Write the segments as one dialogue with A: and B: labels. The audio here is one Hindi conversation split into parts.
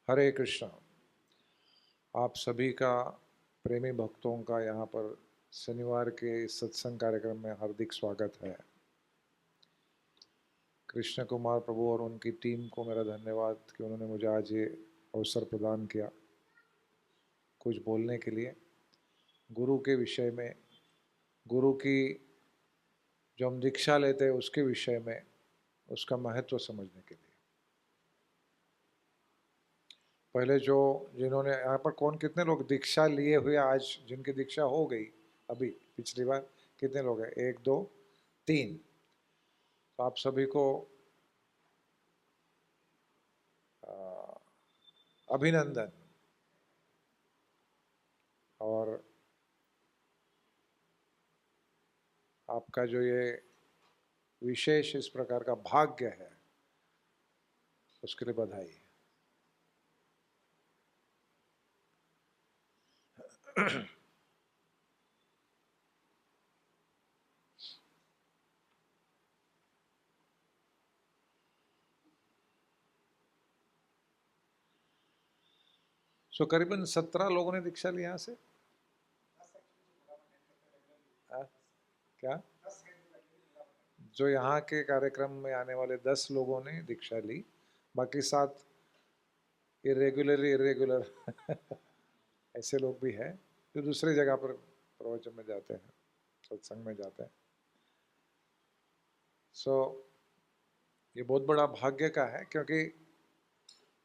A: हरे कृष्णा। आप सभी का, प्रेमी भक्तों का यहाँ पर शनिवार के इस सत्संग कार्यक्रम में हार्दिक स्वागत है। कृष्ण कुमार प्रभु और उनकी टीम को मेरा धन्यवाद कि उन्होंने मुझे आज ये अवसर प्रदान किया कुछ बोलने के लिए गुरु के विषय में, गुरु की जो हम दीक्षा लेते हैं उसके विषय में, उसका महत्व समझने के लिए। पहले जिन्होंने यहाँ पर कौन कितने लोग दीक्षा लिए हुए, आज जिनकी दीक्षा हो गई अभी पिछली बार, कितने लोग हैं? 1 2 3। तो आप सभी को अभिनंदन। और आपका जो ये विशेष इस प्रकार का भाग्य है उसके लिए बधाई। करीबन 17 लोगों ने दीक्षा ली यहाँ से। क्या जो यहाँ के कार्यक्रम में आने वाले 10 लोगों ने दीक्षा ली, बाकी 7 इरेगुलर ऐसे लोग भी हैं जो दूसरे जगह पर प्रवचन में जाते हैं, सत्संग में जाते हैं। ये बहुत बड़ा भाग्य का है, क्योंकि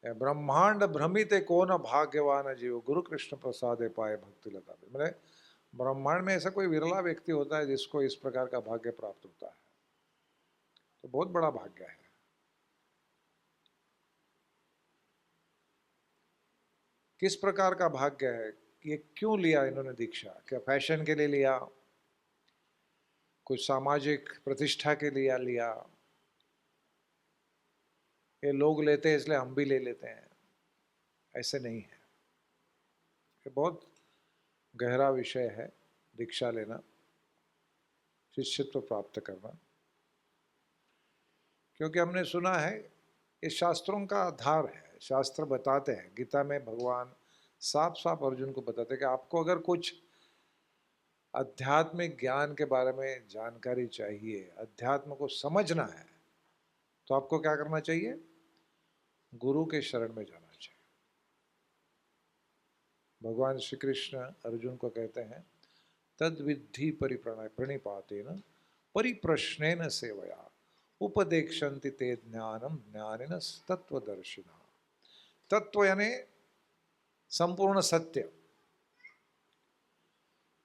A: ब्रह्मांड भ्रमित कौन भाग्यवान जीव, गुरु कृष्ण प्रसाद पाए भक्ति लता। मैंने ब्रह्मांड में ऐसा कोई विरला व्यक्ति होता है जिसको इस प्रकार का भाग्य प्राप्त होता है, तो बहुत बड़ा भाग्य है। किस प्रकार का भाग्य है, ये क्यों लिया इन्होंने दीक्षा? क्या फैशन के लिए लिया, कुछ सामाजिक प्रतिष्ठा के लिए लिया, ये लोग लेते हैं इसलिए हम भी ले लेते हैं? ऐसे नहीं है। ये बहुत गहरा विषय है दीक्षा लेना, शिष्यत्व प्राप्त करना। क्योंकि हमने सुना है ये शास्त्रों का आधार है। शास्त्र बताते हैं, गीता में भगवान साफ साफ अर्जुन को बताते हैं कि आपको अगर कुछ आध्यात्मिक ज्ञान के बारे में जानकारी चाहिए, अध्यात्म को समझना है, तो आपको क्या करना चाहिए? गुरु के शरण में जाना चाहिए। भगवान श्री कृष्ण अर्जुन को कहते हैं, तद विद्धि प्रणिपातेन परिप्रश्नेन सेवया उपदेक्षन्ति ते ज्ञानम ज्ञानिन तत्वदर्शिना। तत्व यानी संपूर्ण सत्य।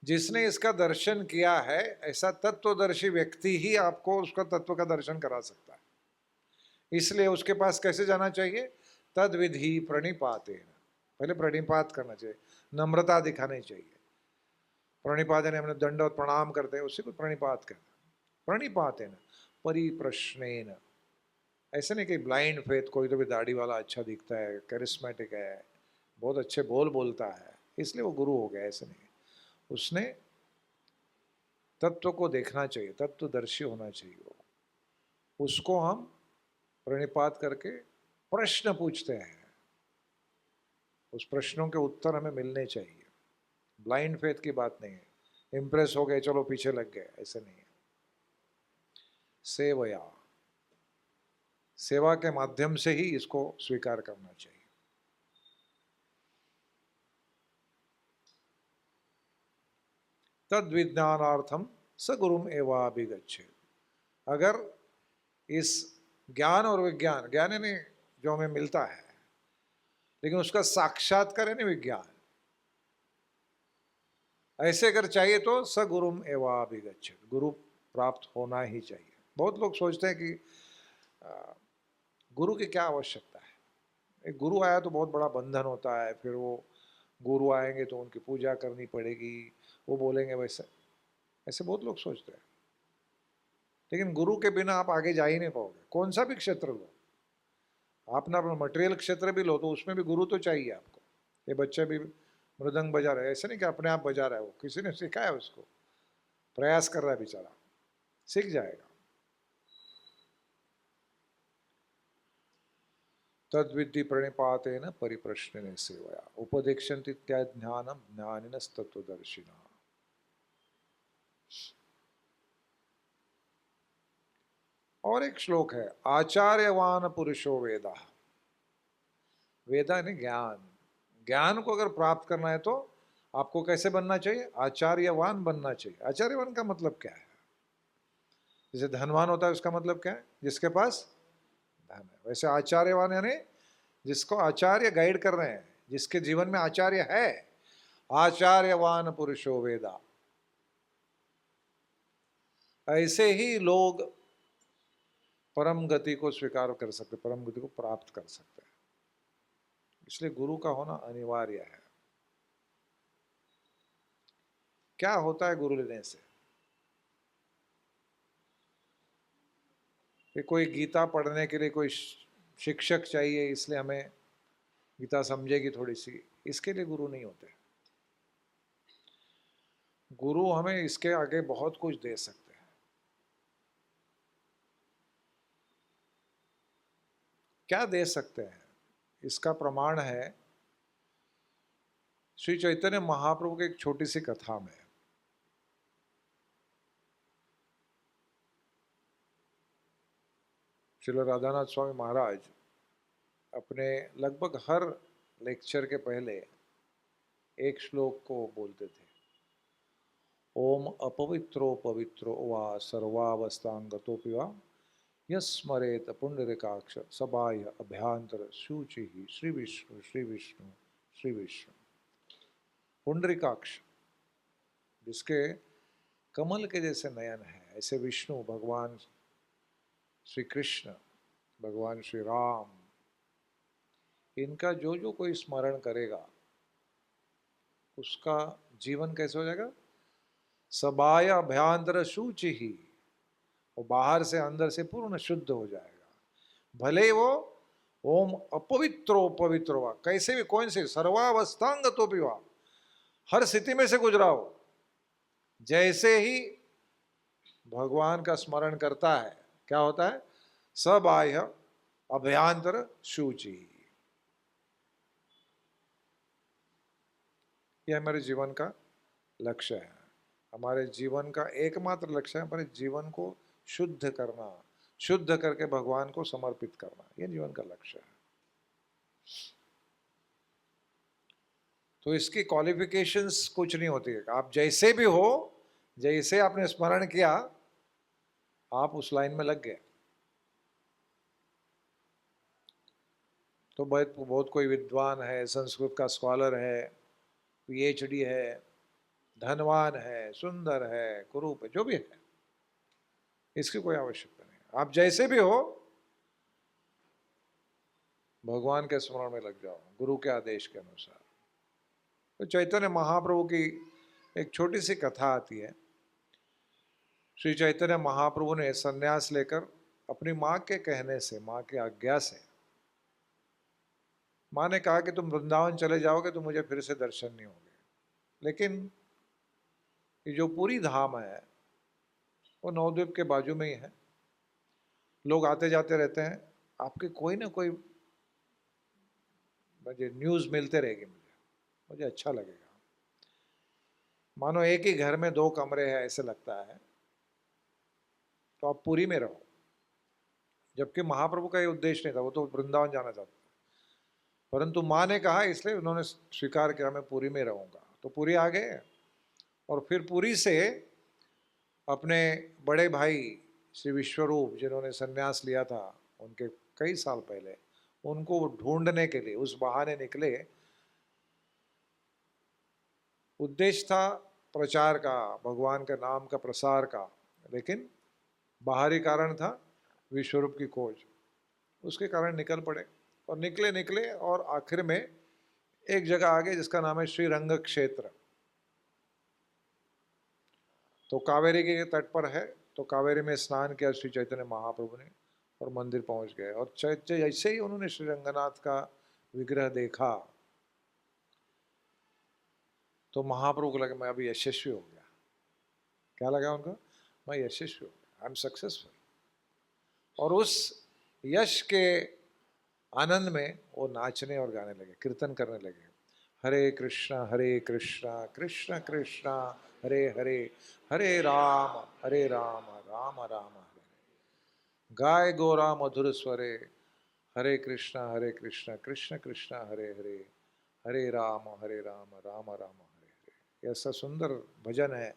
A: जिसने इसका दर्शन किया है, ऐसा तत्वदर्शी व्यक्ति ही आपको उसका तत्व का दर्शन करा सकता है। इसलिए उसके पास कैसे जाना चाहिए? तद विधि प्रणिपातेन, पहले प्रणिपात करना चाहिए, नम्रता दिखानी चाहिए। प्रणिपात यानी हमने दंडवत प्रणाम करते हैं, उसी को प्रणिपात कहते हैं। प्रणिपातेन परिप्रश्नेन, ऐसे नहीं कि ब्लाइंड फेथ, कोई तो भी दाढ़ी वाला अच्छा दिखता है, करिस्मेटिक है, बहुत अच्छे बोलता है इसलिए वो गुरु हो गया, ऐसे नहीं। उसने तत्व को देखना चाहिए, तत्वदर्शी होना चाहिए वो। उसको हम प्रणिपात करके प्रश्न पूछते हैं, उस प्रश्नों के उत्तर हमें मिलने चाहिए। ब्लाइंड फेथ की बात नहीं है, इम्प्रेस हो गए चलो पीछे लग गए, ऐसे नहीं है। सेवया, सेवा के माध्यम से ही इसको स्वीकार करना चाहिए। तद विज्ञानार्थम स गुरुम एवाभिगच्छेत्। अगर इस ज्ञान और विज्ञान, ज्ञान यानी जो हमें मिलता है, लेकिन उसका साक्षात्कार यानी विज्ञान, ऐसे अगर चाहिए तो स गुरुम एवाभिगच्छेत्, गुरु प्राप्त होना ही चाहिए। बहुत लोग सोचते हैं कि गुरु की क्या आवश्यकता है, एक गुरु आया तो बहुत बड़ा बंधन होता है, फिर वो गुरु आएंगे तो उनकी पूजा करनी पड़ेगी, वो बोलेंगे वैसे, ऐसे बहुत लोग सोचते हैं। लेकिन गुरु के बिना आप आगे जा ही नहीं पाओगे। कौन सा भी क्षेत्र लो, आप ना अपना मटेरियल क्षेत्र भी लो, तो उसमें भी गुरु तो चाहिए आपको। ये बच्चे भी मृदंग बजा रहे हैं, ऐसे नहीं कि अपने आप बजा रहा है, वो किसी ने सिखाया उसको, प्रयास कर रहा है बेचारा, सीख जाएगा। तद्विद्धि प्रणिपातेन परिप्रश्नेन सेवया उपदेक्षन्ति ज्ञानम ज्ञानिनस्तत्वदर्शिनः। और एक श्लोक है, आचार्यवान पुरुषो वेदा। वेदा यानी ज्ञान। ज्ञान को अगर प्राप्त करना है तो आपको कैसे बनना चाहिए? आचार्यवान बनना चाहिए। आचार्यवान का मतलब क्या है? जैसे धनवान होता है उसका मतलब क्या है? जिसके पास धन है। वैसे आचार्यवान यानी जिसको आचार्य गाइड कर रहे हैं, जिसके जीवन में आचार्य है। आचार्यवान पुरुषो वेदा। ऐसे ही लोग परम गति को स्वीकार कर सकते, परम गति को प्राप्त कर सकते हैं। इसलिए गुरु का होना अनिवार्य है। क्या होता है गुरु लेने से? कि कोई गीता पढ़ने के लिए कोई शिक्षक चाहिए, इसलिए हमें गीता समझेगी थोड़ी सी, इसके लिए गुरु नहीं होते। गुरु हमें इसके आगे बहुत कुछ दे सकते हैं। क्या दे सकते हैं? इसका प्रमाण है श्री चैतन्य महाप्रभु की एक छोटी सी कथा में। श्रील राधानाथ स्वामी महाराज अपने लगभग हर लेक्चर के पहले एक श्लोक को बोलते थे, ओम अपवित्रो पवित्रो वा सर्वावस्थांगतोपि वा यस्मरेत पुंडरीकाक्ष सबाह्य अभ्यांतर शुचि श्री विष्णु श्री विष्णु श्री विष्णु। पुंडरीकाक्ष जिसके कमल के जैसे नयन है, ऐसे विष्णु भगवान श्री कृष्ण, भगवान श्री राम, इनका जो जो कोई स्मरण करेगा उसका जीवन कैसे हो जाएगा? सबाय अभ्यांतर शुचि ही, और बाहर से अंदर से पूर्ण शुद्ध हो जाएगा। भले वो ओम अपवित्रो पवित्रो वा, कैसे भी कौन से सर्वावस्थांग तो भी वा, हर स्थिति में से गुजरा हो, जैसे ही भगवान का स्मरण करता है क्या होता है? सबाह्य अभ्यांतर शुचि। यह हमारे जीवन का लक्ष्य है। हमारे जीवन का एकमात्र लक्ष्य है हमारे जीवन को शुद्ध करना, शुद्ध करके भगवान को समर्पित करना, यह जीवन का लक्ष्य है। तो इसकी क्वालिफिकेशंस कुछ नहीं होती है। आप जैसे भी हो, जैसे आपने स्मरण किया, आप उस लाइन में लग गए। तो बहुत कोई विद्वान है, संस्कृत का स्कॉलर है, पीएचडी है, धनवान है, सुंदर है, कुरूप है, जो भी है, इसकी कोई आवश्यकता नहीं। आप जैसे भी हो भगवान के स्मरण में लग जाओ, गुरु के आदेश के अनुसार। तो चैतन्य महाप्रभु की एक छोटी सी कथा आती है। श्री चैतन्य महाप्रभु ने संन्यास लेकर अपनी माँ के कहने से, माँ की आज्ञा से, माँ ने कहा कि तुम वृंदावन चले जाओगे तो मुझे फिर से दर्शन नहीं होंगे। लेकिन ये जो पूरी धाम है वो नवद्वीप के बाजू में ही है, लोग आते जाते रहते हैं, आपके कोई ना कोई मुझे न्यूज़ मिलते रहेगी, मुझे अच्छा लगेगा। मानो एक ही घर में 2 कमरे हैं ऐसे लगता है, तो आप पुरी में रहो। जबकि महाप्रभु का ये उद्देश्य नहीं था, वो तो वृंदावन जाना चाहते थे, परंतु माँ ने कहा इसलिए उन्होंने स्वीकार किया, मैं पुरी में रहूँगा। तो पुरी आ गए और फिर पुरी से अपने बड़े भाई श्री विश्वरूप जिन्होंने संन्यास लिया था उनके कई साल पहले, उनको ढूंढने के लिए उस बहाने निकले। उद्देश्य था प्रचार का, भगवान के नाम का प्रसार का, लेकिन बाहरी कारण था विश्वरूप की खोज। उसके कारण निकल पड़े और निकले और आखिर में एक जगह आ गए जिसका नाम है श्रीरंग क्षेत्र। तो कावेरी के तट पर है, तो कावेरी में स्नान किया श्री चैतन्य महाप्रभु ने और मंदिर पहुंच गए। और जैसे ही उन्होंने श्री रंगनाथ का विग्रह देखा तो महाप्रभु को लगा मैं अभी यशस्वी हो गया। क्या लगा उनको? मैं यशस्वी हो गया, आई एम सक्सेसफुल। और उस यश के आनंद में वो नाचने और गाने लगे, कीर्तन करने लगे, हरे कृष्णा कृष्ण कृष्णा हरे हरे, हरे राम राम राम हरे, गाय गोरा मधुर स्वरे, हरे कृष्णा कृष्ण कृष्ण हरे हरे, हरे राम राम राम हरे हरे। ऐसा सुंदर भजन है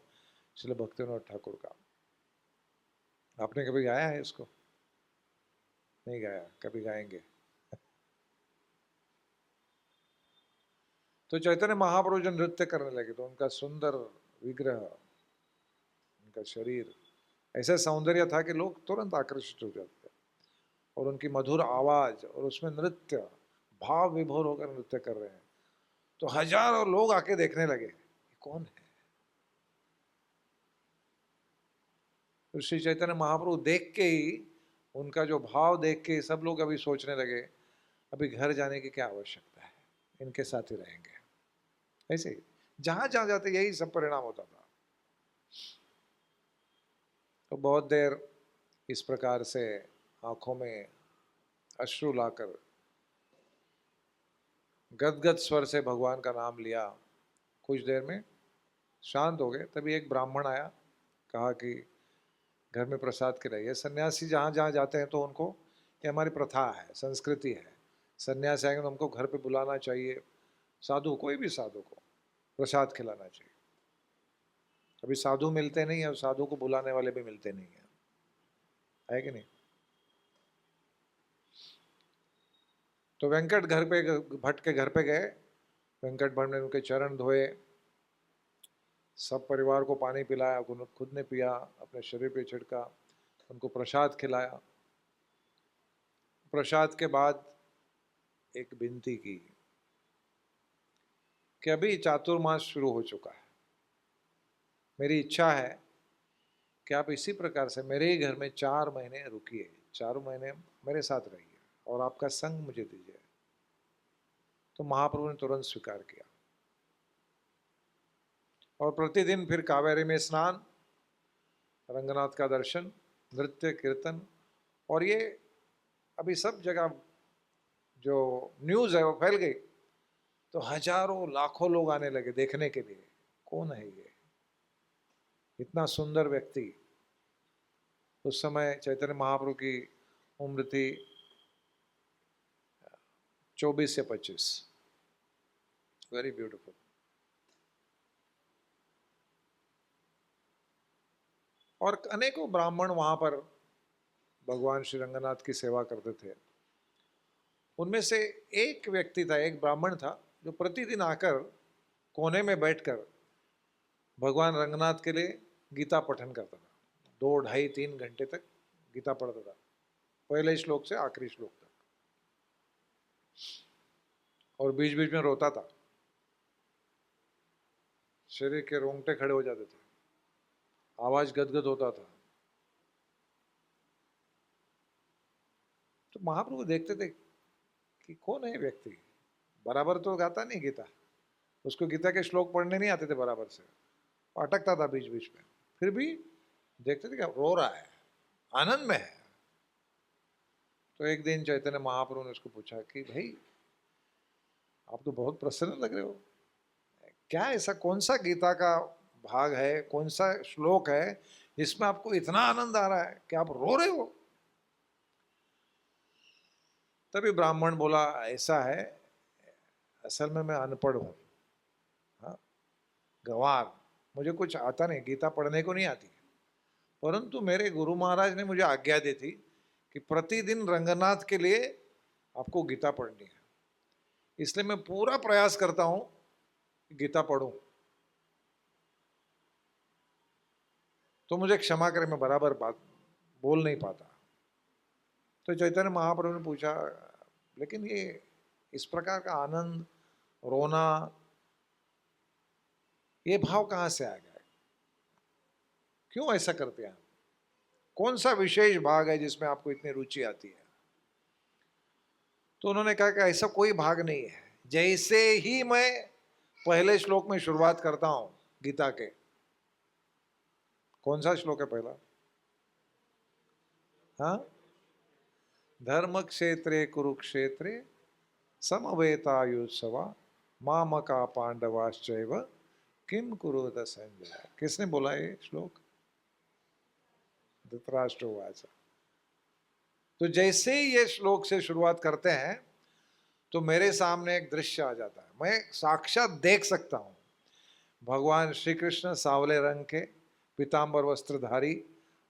A: श्रील भक्तिविनोद ठाकुर का। आपने कभी गाया है इसको? नहीं गाया, कभी गाएंगे। तो चैतन्य महाप्रभु जो नृत्य करने लगे तो उनका सुंदर विग्रह, उनका शरीर ऐसा सौंदर्य था कि लोग तुरंत आकर्षित हो जाते, और उनकी मधुर आवाज और उसमें नृत्य, भाव विभोर होकर नृत्य कर रहे हैं, तो हजारों लोग आके देखने लगे ये कौन है। तो श्री चैतन्य महाप्रभु देख के ही, उनका जो भाव देख के सब लोग अभी सोचने लगे अभी घर जाने की क्या आवश्यकता है, इनके साथ ही रहेंगे। ऐसे ही जहां जहां जाते यही सब परिणाम होता था। तो बहुत देर इस प्रकार से आंखों में अश्रु लाकर गदगद स्वर से भगवान का नाम लिया। कुछ देर में शांत हो गए, तभी एक ब्राह्मण आया, कहा कि घर में प्रसाद खिलाइए। सन्यासी जहाँ जहाँ जाते हैं तो उनको, ये हमारी प्रथा है, संस्कृति है, सन्यासी आएंगे तो हमको घर पे बुलाना चाहिए, साधु कोई भी साधु को प्रसाद खिलाना चाहिए। अभी साधु मिलते नहीं है, साधु को बुलाने वाले भी मिलते नहीं है कि नहीं। तो वेंकट घर पे, भट्ट के घर पे गए, वेंकट भट्ट ने उनके चरण धोए, सब परिवार को पानी पिलाया, खुद ने पिया, अपने शरीर पे छिड़का, उनको प्रसाद खिलाया। प्रसाद के बाद एक विनती की कि अभी चातुर्मास शुरू हो चुका है, मेरी इच्छा है कि आप इसी प्रकार से मेरे ही घर में 4 महीने रुकिए, 4 महीने मेरे साथ रहिए और आपका संग मुझे दीजिए। तो महाप्रभु ने तुरंत स्वीकार किया, और प्रतिदिन फिर कावेरी में स्नान, रंगनाथ का दर्शन, नृत्य कीर्तन। और ये अभी सब जगह जो न्यूज़ है वो फैल गई, तो हजारों लाखों लोग आने लगे देखने के लिए, कौन है ये इतना सुंदर व्यक्ति। उस समय चैतन्य महाप्रभु की उम्र थी 24 से 25। Very beautiful. और अनेकों ब्राह्मण वहां पर भगवान श्री रंगनाथ की सेवा करते थे। उनमें से एक व्यक्ति था, एक ब्राह्मण था, जो प्रतिदिन आकर कोने में बैठकर भगवान रंगनाथ के लिए गीता पठन करता था। 2, 2.5, 3 घंटे तक गीता पढ़ता था, पहले श्लोक से आखिरी श्लोक तक, और बीच बीच में रोता था, शरीर के रोंगटे खड़े हो जाते थे, आवाज गदगद होता था। तो महाप्रभु देखते थे कि कौन है व्यक्ति, बराबर तो गाता नहीं गीता, उसको गीता के श्लोक पढ़ने नहीं आते थे बराबर से, अटकता था बीच बीच में, फिर भी देखते थे कि रो रहा है, आनंद में है। तो एक दिन चैतन्य महाप्रभु ने उसको पूछा कि भाई आप तो बहुत प्रसन्न लग रहे हो, क्या ऐसा कौन सा गीता का भाग है, कौन सा श्लोक है जिसमें आपको इतना आनंद आ रहा है कि आप रो रहे हो। तभी ब्राह्मण बोला, ऐसा है, असल में मैं अनपढ़ हूँ, हाँ, गंवार, मुझे कुछ आता नहीं, गीता पढ़ने को नहीं आती, परंतु मेरे गुरु महाराज ने मुझे आज्ञा दी थी कि प्रतिदिन रंगनाथ के लिए आपको गीता पढ़नी है, इसलिए मैं पूरा प्रयास करता हूँ कि गीता पढ़ूं, तो मुझे क्षमा करें, मैं बराबर बात बोल नहीं पाता। तो चैतन्य महाप्रभु ने पूछा, लेकिन ये इस प्रकार का आनंद, रोना, ये भाव कहाँ से आ गया, क्यों ऐसा करते हैं आप, कौन सा विशेष भाग है जिसमें आपको इतनी रुचि आती है। तो उन्होंने कहा कि ऐसा कोई भाग नहीं है, जैसे ही मैं पहले श्लोक में शुरुआत करता हूं गीता के, कौन सा श्लोक है पहला, हाँ, धर्म क्षेत्रे कुरुक्षेत्रे समवेतायुत्सवा मामका पांडवाश्चैव किम कुरुत संजय। किसने बोला ये श्लोक? धृतराष्ट्र उवाच। तो जैसे ही ये श्लोक से शुरुआत करते हैं तो मेरे सामने एक दृश्य आ जाता है, मैं साक्षात देख सकता हूँ भगवान श्री कृष्ण सांवले रंग के, पीतांबर वस्त्रधारी,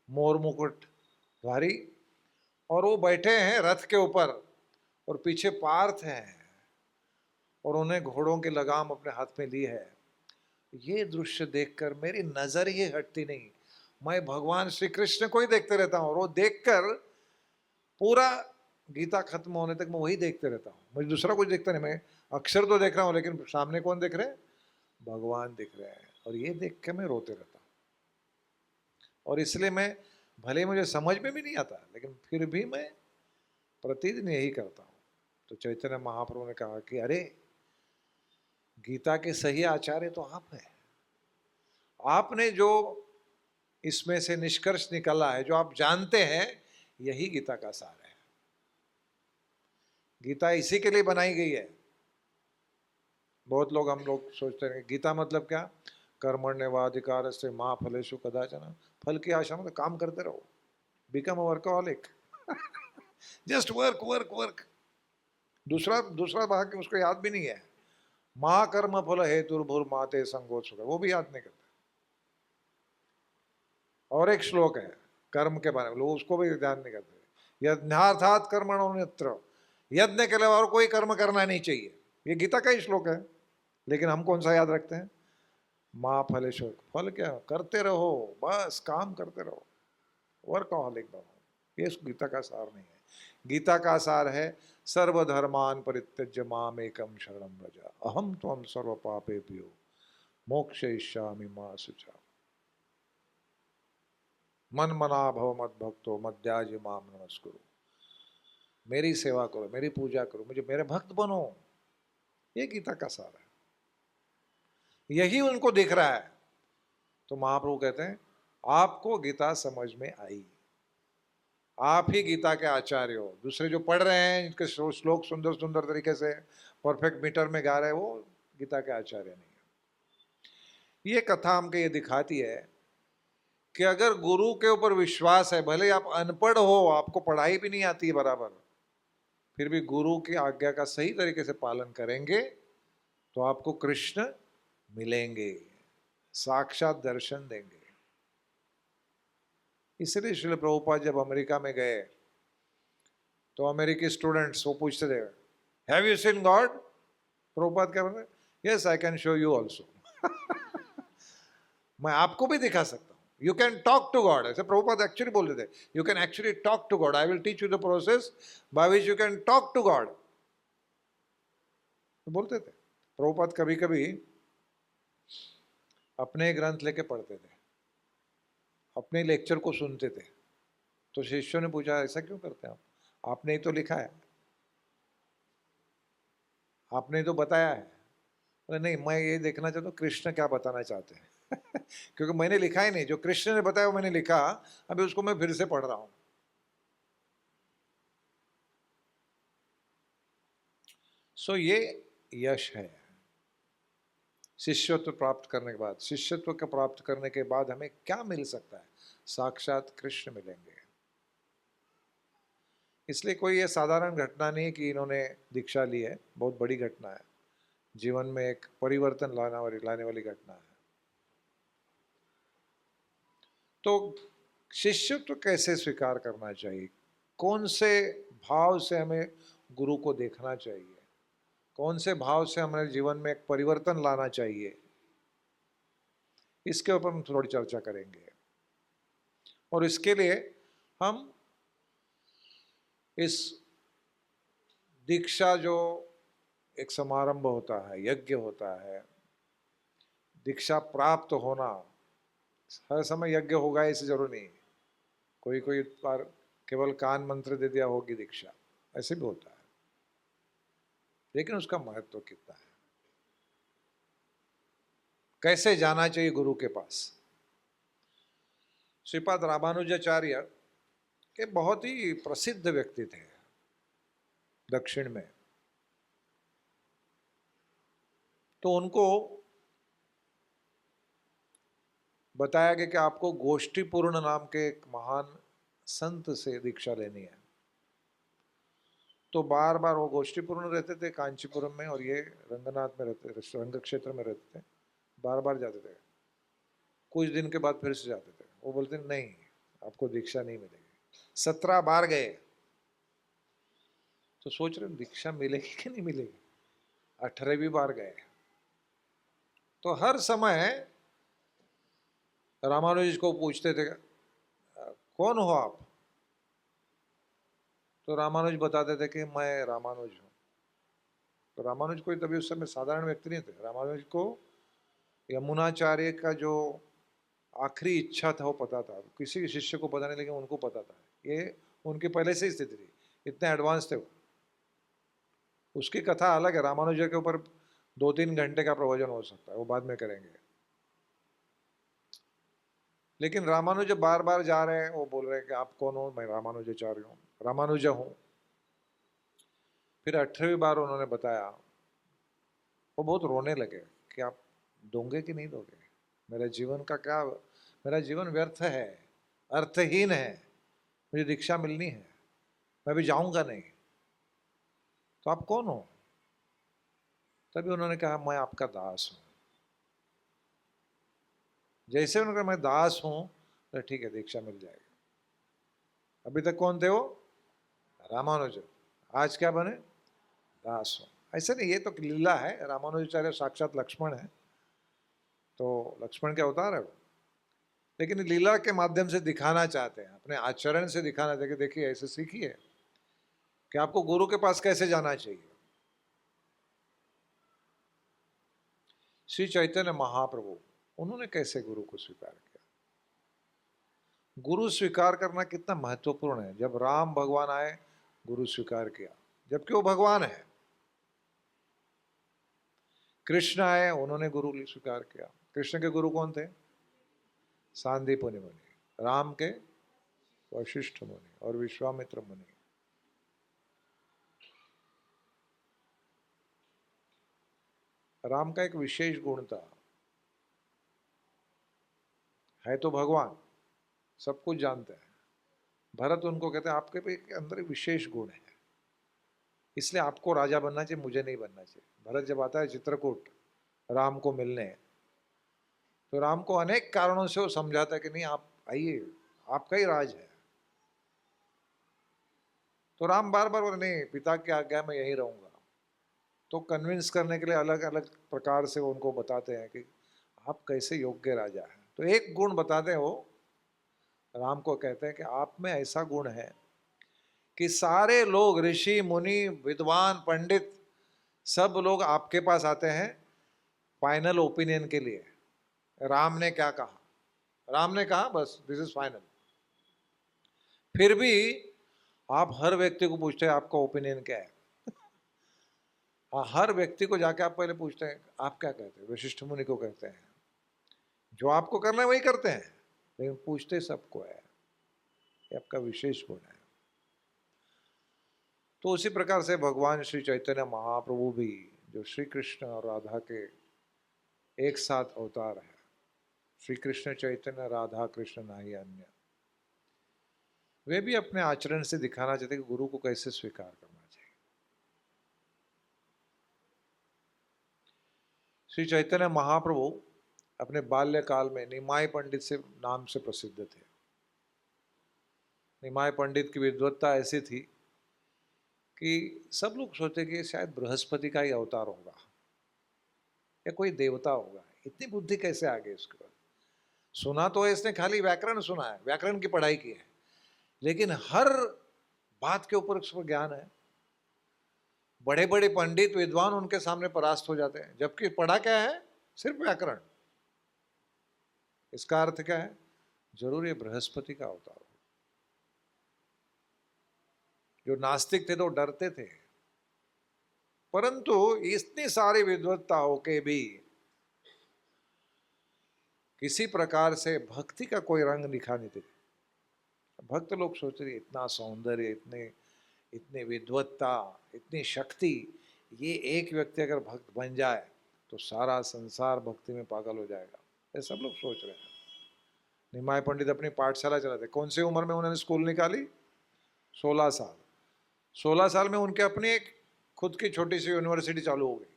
A: मोर मुकुट धारी, और वो बैठे हैं रथ के ऊपर, और पीछे पार्थ हैं और उन्हें घोड़ों की लगाम अपने हाथ में ली है। ये दृश्य देखकर मेरी नजर ही हटती नहीं, मैं भगवान श्री कृष्ण को ही देखते रहता हूँ, और वो देखकर पूरा गीता खत्म होने तक मैं वही देखते रहता हूँ। मुझे दूसरा कुछ देखता नहीं, मैं अक्षर तो देख रहा हूँ लेकिन सामने कौन दिख रहे हैं? भगवान दिख रहे हैं, और ये देख के मैं रोते रहता हूँ। और इसलिए मैं, भले मुझे समझ में भी नहीं आता लेकिन फिर भी मैं प्रतिदिन यही करता हूँ। तो चैतन्य महाप्रभु ने कहा कि अरे, गीता के सही आचार्य तो आप हैं, आपने जो इसमें से निष्कर्ष निकाला है, जो आप जानते हैं, यही गीता का सार है। गीता इसी के लिए बनाई गई है। बहुत लोग, हम लोग सोचते हैं गीता मतलब क्या? कर्मण्येवाधिकार से माँ फलेषु कदाचन, फल की आशा में तो काम करते रहो, become a workaholic, just work work work. दूसरा दूसरा भाग उसको याद भी नहीं है, माँ कर्म फल हेतुर्भुर माते संगोत्सुक, वो भी याद नहीं करते। और एक श्लोक है कर्म के बारे में, लोग उसको भी ध्यान नहीं करते। यज्ञार्थात् कर्मणो अन्यत्र, यज्ञ के अलावा और कोई कर्म करना नहीं चाहिए, ये गीता का ही श्लोक है। लेकिन हम कौन सा याद रखते हैं? माँ फलेश्वर, फल क्या? करते रहो, बस काम करते रहो, वर्कहॉलिक बनो। ये गीता का सार नहीं है। गीता का सार है सर्वधर्मान परित्यज्य माम एकम शरणं व्रज अहम त्वं सर्व पापेभ्यो मोक्षयिष्यामि मा शुचा। मन मना भव मद भक्तो मध्याजी माम नमस्कुरु। मेरी सेवा करो, मेरी पूजा करो, मुझे मेरे भक्त बनो। ये गीता का सार है, यही उनको दिख रहा है। तो महाप्रभु कहते हैं आपको गीता समझ में आई, आप ही गीता के आचार्य हो। दूसरे जो पढ़ रहे हैं, इनके श्लोक सुंदर सुंदर तरीके से परफेक्ट मीटर में गा रहे हैं, वो गीता के आचार्य नहीं है। ये कथा हमको ये दिखाती है कि अगर गुरु के ऊपर विश्वास है, भले आप अनपढ़ हो, आपको पढ़ाई भी नहीं आती है बराबर, फिर भी गुरु की आज्ञा का सही तरीके से पालन करेंगे तो आपको कृष्ण मिलेंगे, साक्षात दर्शन देंगे। इसलिए श्रील प्रभुपाद जब अमेरिका में गए तो अमेरिकी स्टूडेंट्स वो पूछते थे, have you seen God? Prabhupada क्या बोलते? Yes I can show you also. मैं आपको भी दिखा सकता हूँ, you can talk to God. ऐसे प्रभुपाद एक्चुअली बोलते थे, you can actually talk to God, I will teach you the process by which you can talk to God. तो बोलते थे प्रभुपाद। कभी कभी अपने ग्रंथ लेके पढ़ते थे, अपने लेक्चर को सुनते थे। तो शिष्यों ने पूछा ऐसा क्यों करते हैं आप? आपने ही तो लिखा है, आपने ही तो बताया है। बोले नहीं, मैं ये देखना चाहता हूँ कृष्ण क्या बताना चाहते हैं। क्योंकि मैंने लिखा ही नहीं, जो कृष्ण ने बताया वो मैंने लिखा, अभी उसको मैं फिर से पढ़ रहा हूं। सो ये यश है शिष्यत्व प्राप्त करने के बाद। शिष्यत्व का प्राप्त करने के बाद हमें क्या मिल सकता है? साक्षात कृष्ण मिलेंगे। इसलिए कोई ये साधारण घटना नहीं कि इन्होंने दीक्षा ली है, बहुत बड़ी घटना है, जीवन में एक परिवर्तन लाने वाली घटना है। तो शिष्यत्व कैसे स्वीकार करना चाहिए, कौन से भाव से हमें गुरु को देखना चाहिए, कौन से भाव से हमारे जीवन में एक परिवर्तन लाना चाहिए, इसके ऊपर हम थोड़ी चर्चा करेंगे। और इसके लिए हम इस दीक्षा, जो एक समारंभ होता है, यज्ञ होता है, दीक्षा प्राप्त होना, हर समय यज्ञ होगा ऐसी जरूर नहीं। कोई कोई बार केवल कान मंत्र दे दिया होगी दीक्षा, ऐसे भी होता है। लेकिन उसका महत्व कितना है, कैसे जाना चाहिए गुरु के पास? श्रीपाद रामानुजाचार्य के बहुत ही प्रसिद्ध व्यक्ति थे, दक्षिण में। तो उनको बताया गया कि आपको गोष्ठीपूर्ण नाम के एक महान संत से दीक्षा लेनी है। तो बार बार वो गोष्ठीपूर्ण रहते थे कांचीपुरम में, और ये रंगनाथ में रहते, रंग क्षेत्र में रहते थे। बार बार जाते थे, कुछ दिन के बाद फिर से जाते थे। वो बोलते नहीं, आपको दीक्षा नहीं मिलेगी। 17 बार गए। तो सोच रहे दीक्षा मिलेगी कि नहीं मिलेगी। 18वीं बार गए। तो हर समय रामानुज जी को पूछते थे, कौन हो आप? तो रामानुज बताते थे कि मैं रामानुज हूँ। तो रामानुज कोई तभी उस समय साधारण व्यक्ति नहीं थे। रामानुज को यमुनाचार्य का जो आखिरी इच्छा था वो पता था। किसी शिष्य को पता नहीं, लेकिन उनको पता था। ये उनकी पहले से ही स्थिति थी, इतने एडवांस थे वो। उसकी कथा अलग है, रामानुज के ऊपर 2-3 घंटे का प्रवचन हो सकता है, वो बाद में करेंगे। लेकिन रामानुज बार बार जा रहे हैं, वो बोल रहे हैं कि आप कौन हो? मैं रामानुजाचार्य हूँ, रामानुज हूँ। फिर 18वीं बार उन्होंने बताया, वो बहुत रोने लगे कि आप दोगे कि नहीं दोगे? मेरे जीवन का क्या, मेरा जीवन व्यर्थ है, अर्थहीन है, मुझे दीक्षा मिलनी है, मैं भी जाऊंगा नहीं। तो आप कौन हो? तभी उन्होंने कहा, मैं आपका दास हूं। जैसे उन्होंने कहा मैं दास हूं, तो ठीक है, दीक्षा मिल जाएगी। अभी तक कौन थे वो? रामानुज। आज क्या बने? दास हूं। ऐसे नहीं, ये तो लीला है। रामानुजाचार्य साक्षात लक्ष्मण है, तो लक्ष्मण के अवतार है वो। लेकिन लीला के माध्यम से दिखाना चाहते हैं, अपने आचरण से दिखाना चाहते हैं कि देखिए ऐसे सीखिए कि आपको गुरु के पास कैसे जाना चाहिए। श्री चैतन्य महाप्रभु, उन्होंने कैसे गुरु को स्वीकार किया? गुरु स्वीकार करना कितना महत्वपूर्ण है। जब राम भगवान आए, गुरु स्वीकार किया, जबकि वो भगवान है। कृष्ण आए, उन्होंने गुरु स्वीकार किया। कृष्ण के गुरु कौन थे? सांदीपनि मुनि। राम के वशिष्ठ मुनि और विश्वामित्र मुनि। राम का एक विशेष गुण था, है तो भगवान, सब कुछ जानते हैं। भरत उनको कहते हैं आपके पे अंदर विशेष गुण है, इसलिए आपको राजा बनना चाहिए, मुझे नहीं बनना चाहिए। भरत जब आता है चित्रकूट राम को मिलने, तो राम को अनेक कारणों से वो समझाता है कि नहीं, आप आइए, आपका ही राज है। तो राम बार बार बोले नहीं, पिता की आज्ञा में यहीं रहूंगा। तो कन्विंस करने के लिए अलग अलग प्रकार से वो उनको बताते हैं कि आप कैसे योग्य राजा हैं। तो एक गुण बताते हैं वो, राम को कहते हैं कि आप में ऐसा गुण है कि सारे लोग, ऋषि मुनि, विद्वान, पंडित, सब लोग आपके पास आते हैं फाइनल ओपिनियन के लिए। राम ने क्या कहा, राम ने कहा बस दिस इज फाइनल। फिर भी आप हर व्यक्ति को पूछते हैं आपका ओपिनियन क्या है। हाँ, हर व्यक्ति को जाके आप पहले पूछते हैं आप क्या कहते हैं। वशिष्ठ मुनि को कहते हैं, जो आपको करना है वही करते हैं, लेकिन पूछते सबको है। ये आपका विशेष गुण है। तो उसी प्रकार से भगवान श्री चैतन्य महाप्रभु भी, जो श्री कृष्ण और राधा के एक साथ अवतार है, श्री कृष्ण चैतन्य राधा कृष्ण नाही अन्य, वे भी अपने आचरण से दिखाना चाहते कि गुरु को कैसे स्वीकार करना चाहिए। श्री चैतन्य महाप्रभु अपने बाल्यकाल में निमाय पंडित से नाम से प्रसिद्ध थे। निमाय पंडित की विद्वत्ता ऐसी थी कि सब लोग सोचते कि शायद बृहस्पति का ही अवतार होगा या कोई देवता होगा। इतनी बुद्धि कैसे आ गई इसके बाद? सुना तो है, इसने खाली व्याकरण सुना है, व्याकरण की पढ़ाई की है, लेकिन हर बात के ऊपर उसको ज्ञान है। बड़े बड़े पंडित विद्वान उनके सामने परास्त हो जाते हैं, जबकि पढ़ा क्या है? सिर्फ व्याकरण। इसका अर्थ क्या है? जरूर ये बृहस्पति का अवतार हो। जो नास्तिक थे तो डरते थे, परंतु इतनी सारी विद्वत्ता होके भी किसी प्रकार से भक्ति का कोई रंग दिखा नहीं थे। भक्त लोग सोचते थे इतना सौंदर्य, इतने इतनी विद्वत्ता, इतनी शक्ति, ये एक व्यक्ति अगर भक्त बन जाए तो सारा संसार भक्ति में पागल हो जाएगा, ये सब लोग सोच रहे हैं। निमाय पंडित अपनी पाठशाला चलाते, कौन सी उम्र में उन्होंने स्कूल निकाली? 16 साल। 16 साल में उनके अपनी एक खुद की छोटी सी यूनिवर्सिटी चालू हो गई।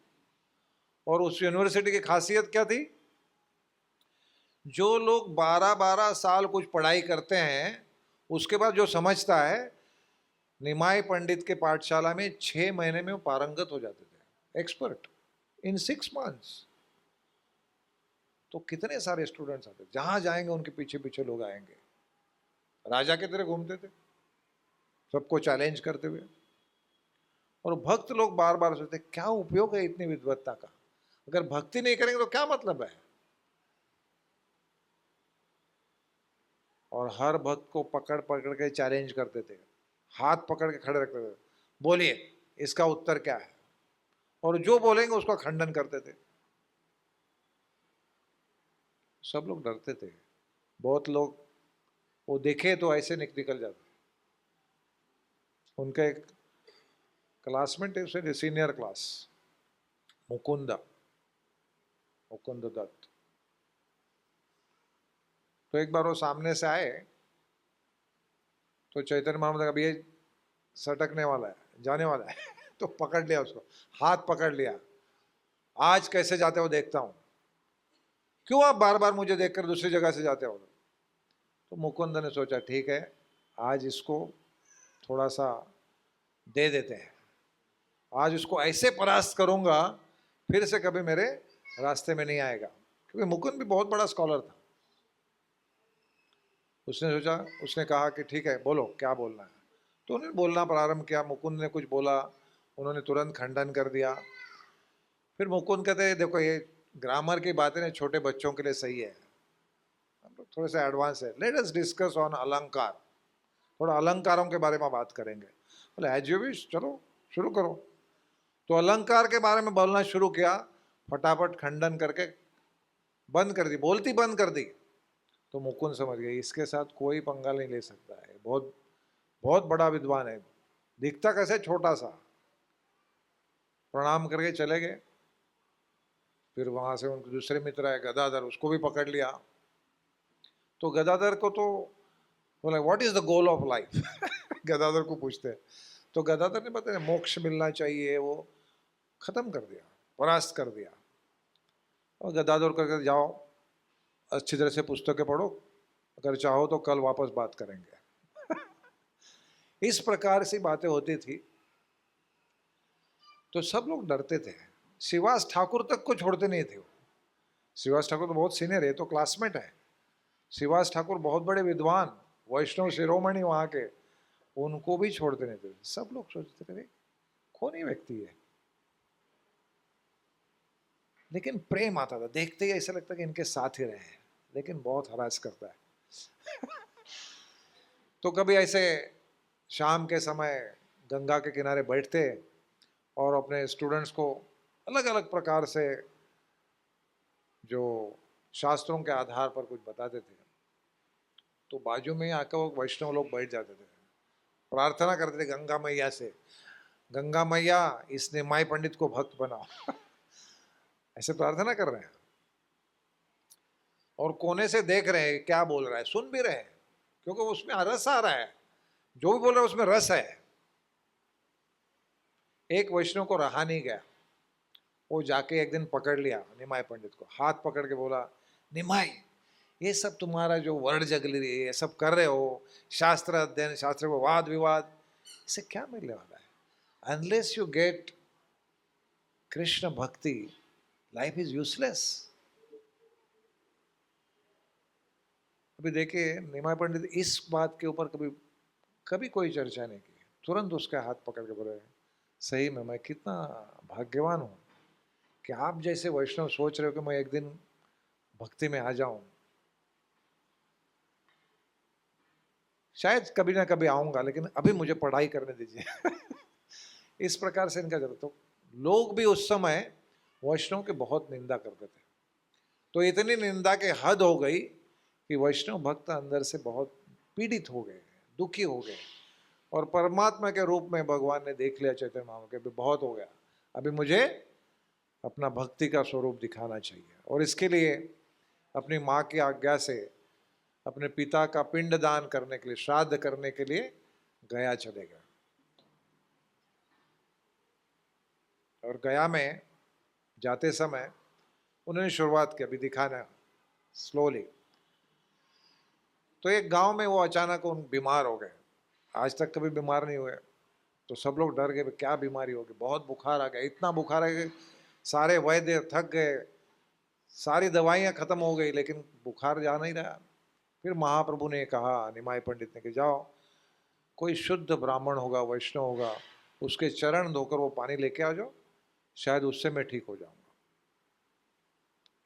A: और उस यूनिवर्सिटी की खासियत क्या थी? जो लोग 12-12 साल कुछ पढ़ाई करते हैं, उसके बाद जो समझता है, निमाय पंडित के पाठशाला में 6 महीने में वो पारंगत हो जाते थे, एक्सपर्ट, इन 6 मंथ्स। तो कितने सारे स्टूडेंट्स आते, जहां जाएंगे उनके पीछे पीछे लोग आएंगे, राजा की तरह घूमते थे, सबको चैलेंज करते हुए। और भक्त लोग बार बार सोचते, क्या उपयोग है इतनी विद्वत्ता का, अगर भक्ति नहीं करेंगे तो क्या मतलब है। और हर भक्त को पकड़ पकड़ के चैलेंज करते थे, हाथ पकड़ के खड़े रखते थे, बोलिए इसका उत्तर क्या है, और जो बोलेंगे उसका खंडन करते थे। सब लोग डरते थे, बहुत लोग वो देखे तो ऐसे निकल जाते। उनका एक क्लासमेट है, उसे सीनियर क्लास, मुकुंद दत्त। तो एक बार वो सामने से आए तो चैतन्य महाप्रभु अभी ये सटकने वाला है, जाने वाला है तो पकड़ लिया उसको, हाथ पकड़ लिया, आज कैसे जाते हो देखता हूं, क्यों आप बार बार मुझे देखकर दूसरी जगह से जाते हो। तो मुकुंद ने सोचा ठीक है, आज इसको थोड़ा सा दे देते हैं, आज उसको ऐसे परास्त करूंगा फिर से कभी मेरे रास्ते में नहीं आएगा, क्योंकि मुकुंद भी बहुत बड़ा स्कॉलर था। उसने सोचा, उसने कहा कि ठीक है बोलो क्या बोलना है। तो उन्होंने बोलना प्रारंभ किया, मुकुंद ने कुछ बोला, उन्होंने तुरंत खंडन कर दिया। फिर मुकुंद कहते हैं देखो ये ग्रामर की बातें ना छोटे बच्चों के लिए सही है, हम लोग थोड़े से एडवांस है, लेट अस डिस्कस ऑन अलंकार, थोड़ा अलंकारों के बारे में बात करेंगे। बोले एज यू विश, चलो शुरू करो। तो अलंकार के बारे में बोलना शुरू किया, फटाफट खंडन करके बंद कर दी, बोलती बंद कर दी। तो मुकुंद समझ गए इसके साथ कोई पंगा नहीं ले सकता है, बहुत बहुत बड़ा विद्वान है, दिखता कैसे छोटा सा। प्रणाम करके चले गए। फिर वहां से उनके दूसरे मित्र आए गदाधर, उसको भी पकड़ लिया। तो गदाधर को तो बोला what is the goal of life Gadadhar को पूछते हैं। तो गदाधर ने बताया मोक्ष मिलना चाहिए, वो खत्म कर दिया, परास्त कर दिया। और गदाधर करके जाओ अच्छी तरह से पुस्तकें पढ़ो, अगर चाहो तो कल वापस बात करेंगे इस प्रकार से बातें होती थी। तो सब लोग डरते थे, शिवास ठाकुर तक को छोड़ते नहीं थे। शिवास ठाकुर तो बहुत सीनियर है, तो क्लासमेट है। शिवास ठाकुर बहुत बड़े विद्वान, वैष्णव शिरोमणि वहां के, उनको भी छोड़ते नहीं थे। सब लोग सोचते थे कौन ही व्यक्ति है, लेकिन प्रेम आता था, देखते ही ऐसा लगता कि इनके साथ ही रहे, लेकिन बहुत हरास करता है तो कभी ऐसे शाम के समय गंगा के किनारे बैठते और अपने स्टूडेंट्स को अलग अलग प्रकार से जो शास्त्रों के आधार पर कुछ बताते थे, तो बाजू में आकर वो वैष्णव लोग बैठ जाते थे, प्रार्थना करते थे गंगा मैया से, गंगा मैया इस निमाय पंडित को भक्त बनाओ ऐसे प्रार्थना कर रहे हैं और कोने से देख रहे हैं क्या बोल रहा है, सुन भी रहे हैं, क्योंकि उसमें रस आ रहा है, जो भी बोल रहा है उसमें रस है। एक वैष्णव को रहा नहीं गया, वो जाके एक दिन पकड़ लिया निमाय पंडित को, हाथ पकड़ के बोला निमाय ये सब तुम्हारा जो वर्ड जगली ये सब कर रहे हो, शास्त्र अध्ययन, शास्त्र को वाद विवाद, इससे क्या मिलने वाला है, अनलेस यू गेट कृष्ण भक्ति लाइफ इज यूजलेस। अभी देखिए निमाय पंडित इस बात के ऊपर कभी कभी कोई चर्चा नहीं की, तुरंत उसका हाथ पकड़ के बोले सही में मैं कितना भाग्यवान हूं कि आप जैसे वैष्णव सोच रहे हो कि मैं एक दिन भक्ति में आ जाऊं, शायद कभी ना कभी आऊंगा, लेकिन अभी मुझे पढ़ाई करने दीजिए इस प्रकार से इनका जरूरत। तो लोग भी उस समय वैष्णव की बहुत निंदा करते थे, तो इतनी निंदा के हद हो गई कि वैष्णव भक्त अंदर से बहुत पीड़ित हो गए, दुखी हो गए, और परमात्मा के रूप में भगवान ने देख लिया चैतन्य महाप्रभु के, अभी बहुत हो गया, अभी मुझे अपना भक्ति का स्वरूप दिखाना चाहिए। और इसके लिए अपनी माँ की आज्ञा से अपने पिता का पिंड दान करने के लिए, श्राद्ध करने के लिए गया चले गए। और गया में जाते समय उन्होंने शुरुआत की अभी दिखाना स्लोली। तो एक गांव में वो अचानक उन बीमार हो गए, आज तक कभी बीमार नहीं हुए। तो सब लोग डर गए, क्या बीमारी होगी, बहुत बुखार आ गया, इतना बुखार आ गया सारे वैद्य थक गए, सारी दवाइयाँ खत्म हो गई, लेकिन बुखार जा नहीं रहा। फिर महाप्रभु ने कहा, निमाई पंडित ने, कि जाओ कोई शुद्ध ब्राह्मण होगा, वैष्णव होगा, उसके चरण धोकर वो पानी लेके आ जाओ, शायद उससे मैं ठीक हो जाऊंगा।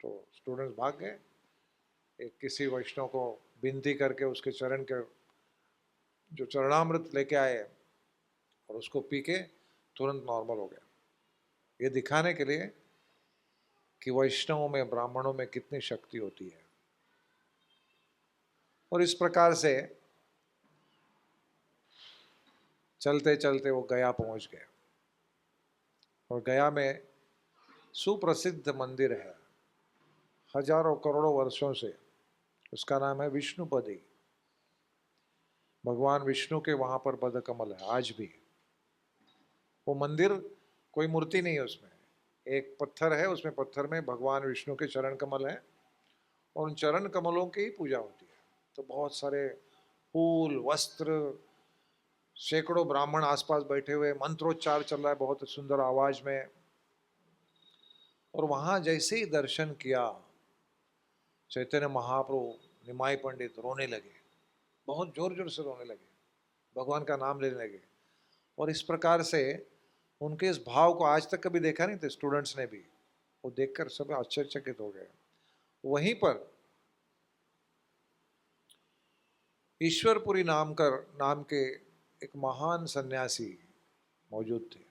A: तो स्टूडेंट्स भाग गए, एक किसी वैष्णव को विनती करके उसके चरण के जो चरणामृत लेके आए और उसको पी के तुरंत नॉर्मल हो गया। ये दिखाने के लिए कि वैष्णवों में, ब्राह्मणों में कितनी शक्ति होती है। और इस प्रकार से चलते चलते वो गया पहुंच गए। और गया में सुप्रसिद्ध मंदिर है, हजारों करोड़ों वर्षों से, उसका नाम है विष्णुपदी। भगवान विष्णु के वहां पर पदकमल है आज भी। वो मंदिर कोई मूर्ति नहीं है, उसमें एक पत्थर है, उसमें पत्थर में भगवान विष्णु के चरण कमल हैं और उन चरण कमलों की ही पूजा होती है। तो बहुत सारे फूल, वस्त्र, सैकड़ों ब्राह्मण आसपास बैठे हुए, मंत्रोच्चार चल रहा है बहुत सुंदर आवाज में। और वहां जैसे ही दर्शन किया चैतन्य महाप्रभु, निमाई पंडित रोने लगे, बहुत जोर जोर से रोने लगे, भगवान का नाम लेने लगे। और इस प्रकार से उनके इस भाव को आज तक कभी देखा नहीं था स्टूडेंट्स ने भी, वो देखकर सब आश्चर्यचकित हो गए। वहीं पर ईश्वरपुरी नाम के एक महान सन्यासी मौजूद थे।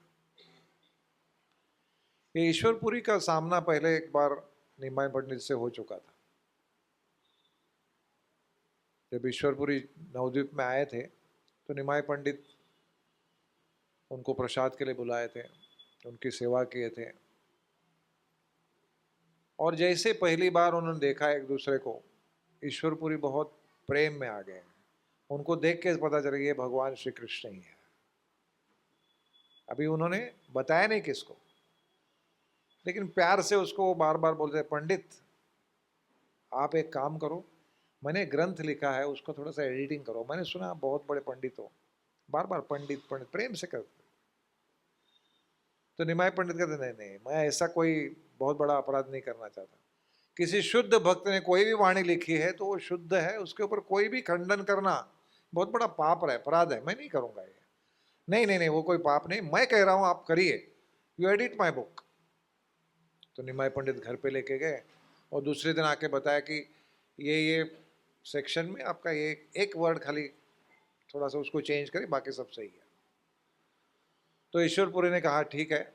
A: ये ईश्वरपुरी का सामना पहले एक बार निमाई पंडित से हो चुका था। जब ईश्वरपुरी नवद्वीप में आए थे तो निमाई पंडित उनको प्रसाद के लिए बुलाए थे, उनकी सेवा किए थे। और जैसे पहली बार उन्होंने देखा एक दूसरे को, ईश्वरपुरी बहुत प्रेम में आ गए। उनको देख के पता चला ये भगवान श्री कृष्ण ही है। अभी उन्होंने बताया नहीं किसको, लेकिन प्यार से उसको बार बार बोलते, पंडित आप एक काम करो, मैंने ग्रंथ लिखा है, उसको थोड़ा सा एडिटिंग करो, मैंने सुना आप बहुत बड़े पंडित हो। बार बार पंडित पंडित प्रेम से करते। तो निमाई पंडित कहते, नहीं नहीं, मैं ऐसा कोई बहुत बड़ा अपराध नहीं करना चाहता। किसी शुद्ध भक्त ने कोई भी वाणी लिखी है तो वो शुद्ध है, उसके ऊपर कोई भी खंडन करना बहुत बड़ा पाप है, अपराध है, मैं नहीं करूंगा ये। नहीं नहीं नहीं, वो कोई पाप नहीं, मैं कह रहा हूं आप करिए, यू एडिट माई बुक। तो निमाई पंडित घर पे लेके गए और दूसरे दिन आके बताया कि ये सेक्शन में आपका ये एक वर्ड खाली थोड़ा सा उसको चेंज करें, बाकी सब सही है। तो ईश्वरपुरी ने कहा ठीक है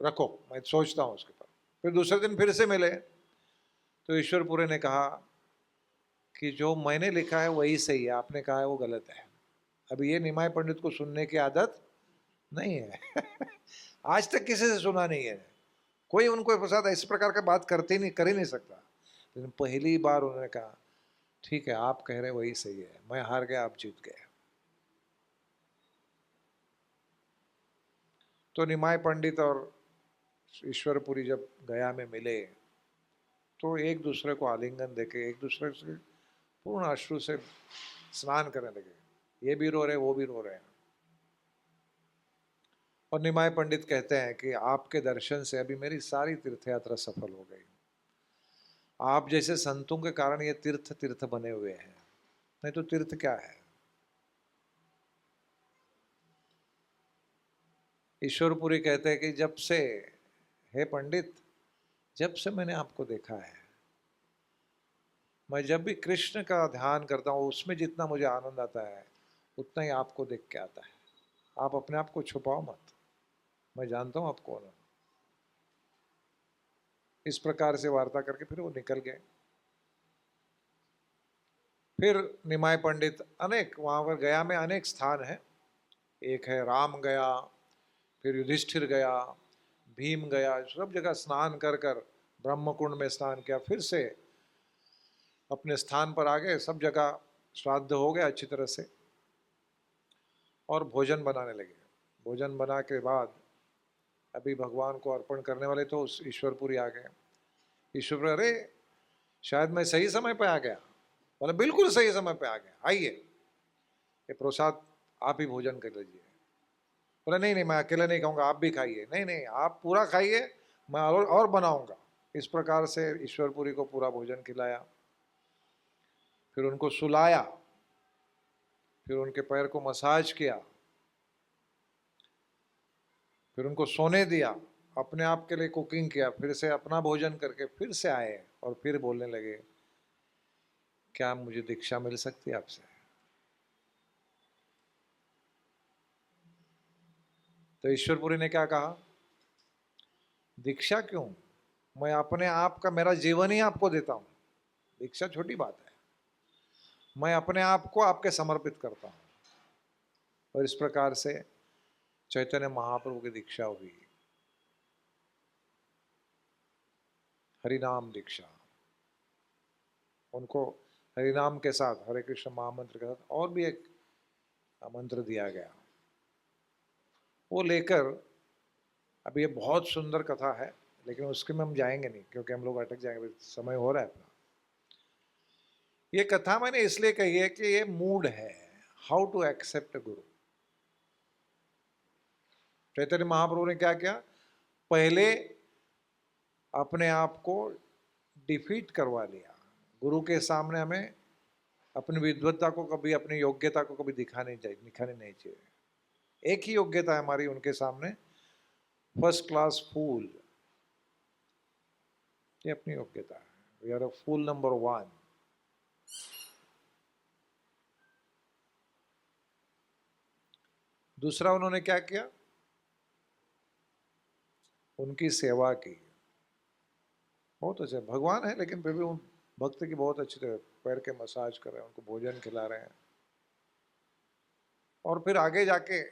A: रखो, मैं सोचता हूँ उसके ऊपर। फिर दूसरे दिन फिर से मिले तो ईश्वरपुरी ने कहा कि जो मैंने लिखा है वही सही है, आपने कहा है वो गलत है। अभी ये निमाई पंडित को सुनने की आदत नहीं है आज तक किसी से सुना नहीं है, कोई उनको साथ इस प्रकार का बात करते नहीं, कर ही नहीं सकता। लेकिन पहली बार उन्होंने कहा ठीक है आप कह रहे वही सही है, मैं हार गया आप जीत गए। तो निमाई पंडित और ईश्वरपुरी जब गया में मिले तो एक दूसरे को आलिंगन देके एक दूसरे से पूर्ण अश्रु से स्नान करने लगे, ये भी रो रहे वो भी रो रहे हैं। और निमाई पंडित कहते हैं कि आपके दर्शन से अभी मेरी सारी तीर्थ यात्रा सफल हो गई। आप जैसे संतों के कारण ये तीर्थ तीर्थ बने हुए हैं, नहीं तो तीर्थ क्या है। ईश्वरपुरी कहते हैं कि जब से, हे पंडित, जब से मैंने आपको देखा है, मैं जब भी कृष्ण का ध्यान करता हूँ उसमें जितना मुझे आनंद आता है उतना ही आपको देख के आता है। आप अपने आप को छुपाओ मत, मैं जानता हूँ आप कौन हो। इस प्रकार से वार्ता करके फिर वो निकल गए। फिर निमाय पंडित, अनेक वहाँ पर गया में अनेक स्थान है। एक है राम गया, फिर युधिष्ठिर गया, भीम गया, सब जगह स्नान कर कर ब्रह्मकुंड में स्नान किया, फिर से अपने स्थान पर आ गए, सब जगह श्राद्ध हो गया अच्छी तरह से, और भोजन बनाने लगे। भोजन बना के बाद अभी भगवान को अर्पण करने वाले तो उस ईश्वरपुरी आ गए। ईश्वरपुरी, अरे शायद मैं सही समय पे आ गया। बोले बिल्कुल सही समय पे आ गया, आइए ये प्रसाद आप ही भोजन कर लीजिए। बोले नहीं नहीं, मैं अकेले नहीं खाऊंगा, आप भी खाइए। नहीं नहीं, आप पूरा खाइए, मैं और बनाऊंगा। इस प्रकार से ईश्वरपुरी को पूरा भोजन खिलाया, फिर उनको सुलाया, फिर उनके पैर को मसाज किया, फिर उनको सोने दिया, अपने आप के लिए कुकिंग किया, फिर से अपना भोजन करके फिर से आए और फिर बोलने लगे, क्या मुझे दीक्षा मिल सकती है आपसे? तो ईश्वरपुरी ने क्या कहा, दीक्षा क्यों, मैं अपने आप का, मेरा जीवन ही आपको देता हूं, दीक्षा छोटी बात है, मैं अपने आप को आपके समर्पित करता हूं। और इस प्रकार से चैतन्य महाप्रभु की दीक्षा हुई, हरिनाम दीक्षा। उनको हरिनाम के साथ, हरे कृष्ण महामंत्र के साथ और भी एक मंत्र दिया गया, वो लेकर, अब ये बहुत सुंदर कथा है, लेकिन उसके में हम जाएंगे नहीं क्योंकि हम लोग अटक जाएंगे, समय हो रहा है अपना। ये कथा मैंने इसलिए कही है कि ये मूड है, हाउ टू एक्सेप्ट गुरु। चैतन्य महाप्रभु ने क्या किया, पहले अपने आप को डिफीट करवा लिया। गुरु के सामने हमें अपनी विद्वत्ता को कभी, अपनी योग्यता को कभी दिखानी नहीं चाहिए। एक ही योग्यता है हमारी उनके सामने, फर्स्ट क्लास फूल, ये अपनी योग्यता है। We are a fool number 1। दूसरा उन्होंने क्या किया, उनकी सेवा की। बहुत अच्छे भगवान है, लेकिन फिर भी उन भक्त की बहुत अच्छी तरह पैर के मसाज कर रहे हैं, उनको भोजन खिला रहे हैं। और फिर आगे जाके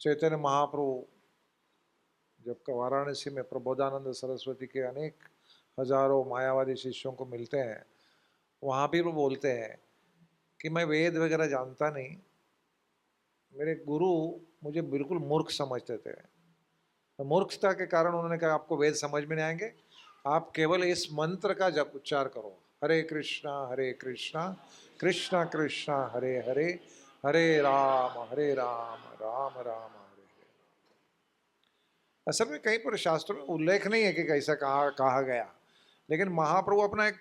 A: चैतन्य महाप्रभु जब वाराणसी में प्रबोधानंद सरस्वती के अनेक हजारों मायावादी शिष्यों को मिलते हैं, वहाँ भी वो बोलते हैं कि मैं वेद वगैरह जानता नहीं, मेरे गुरु मुझे बिल्कुल मूर्ख समझते थे। तो मूर्खता के कारण उन्होंने कहा आपको वेद समझ में नहीं आएंगे, आप केवल इस मंत्र का जप उच्चार करो, हरे कृष्णा कृष्णा कृष्णा हरे हरे, हरे राम राम राम हरे हरे। असल में कहीं पर शास्त्रों में उल्लेख नहीं है कि कैसा कहा गया, लेकिन महाप्रभु अपना एक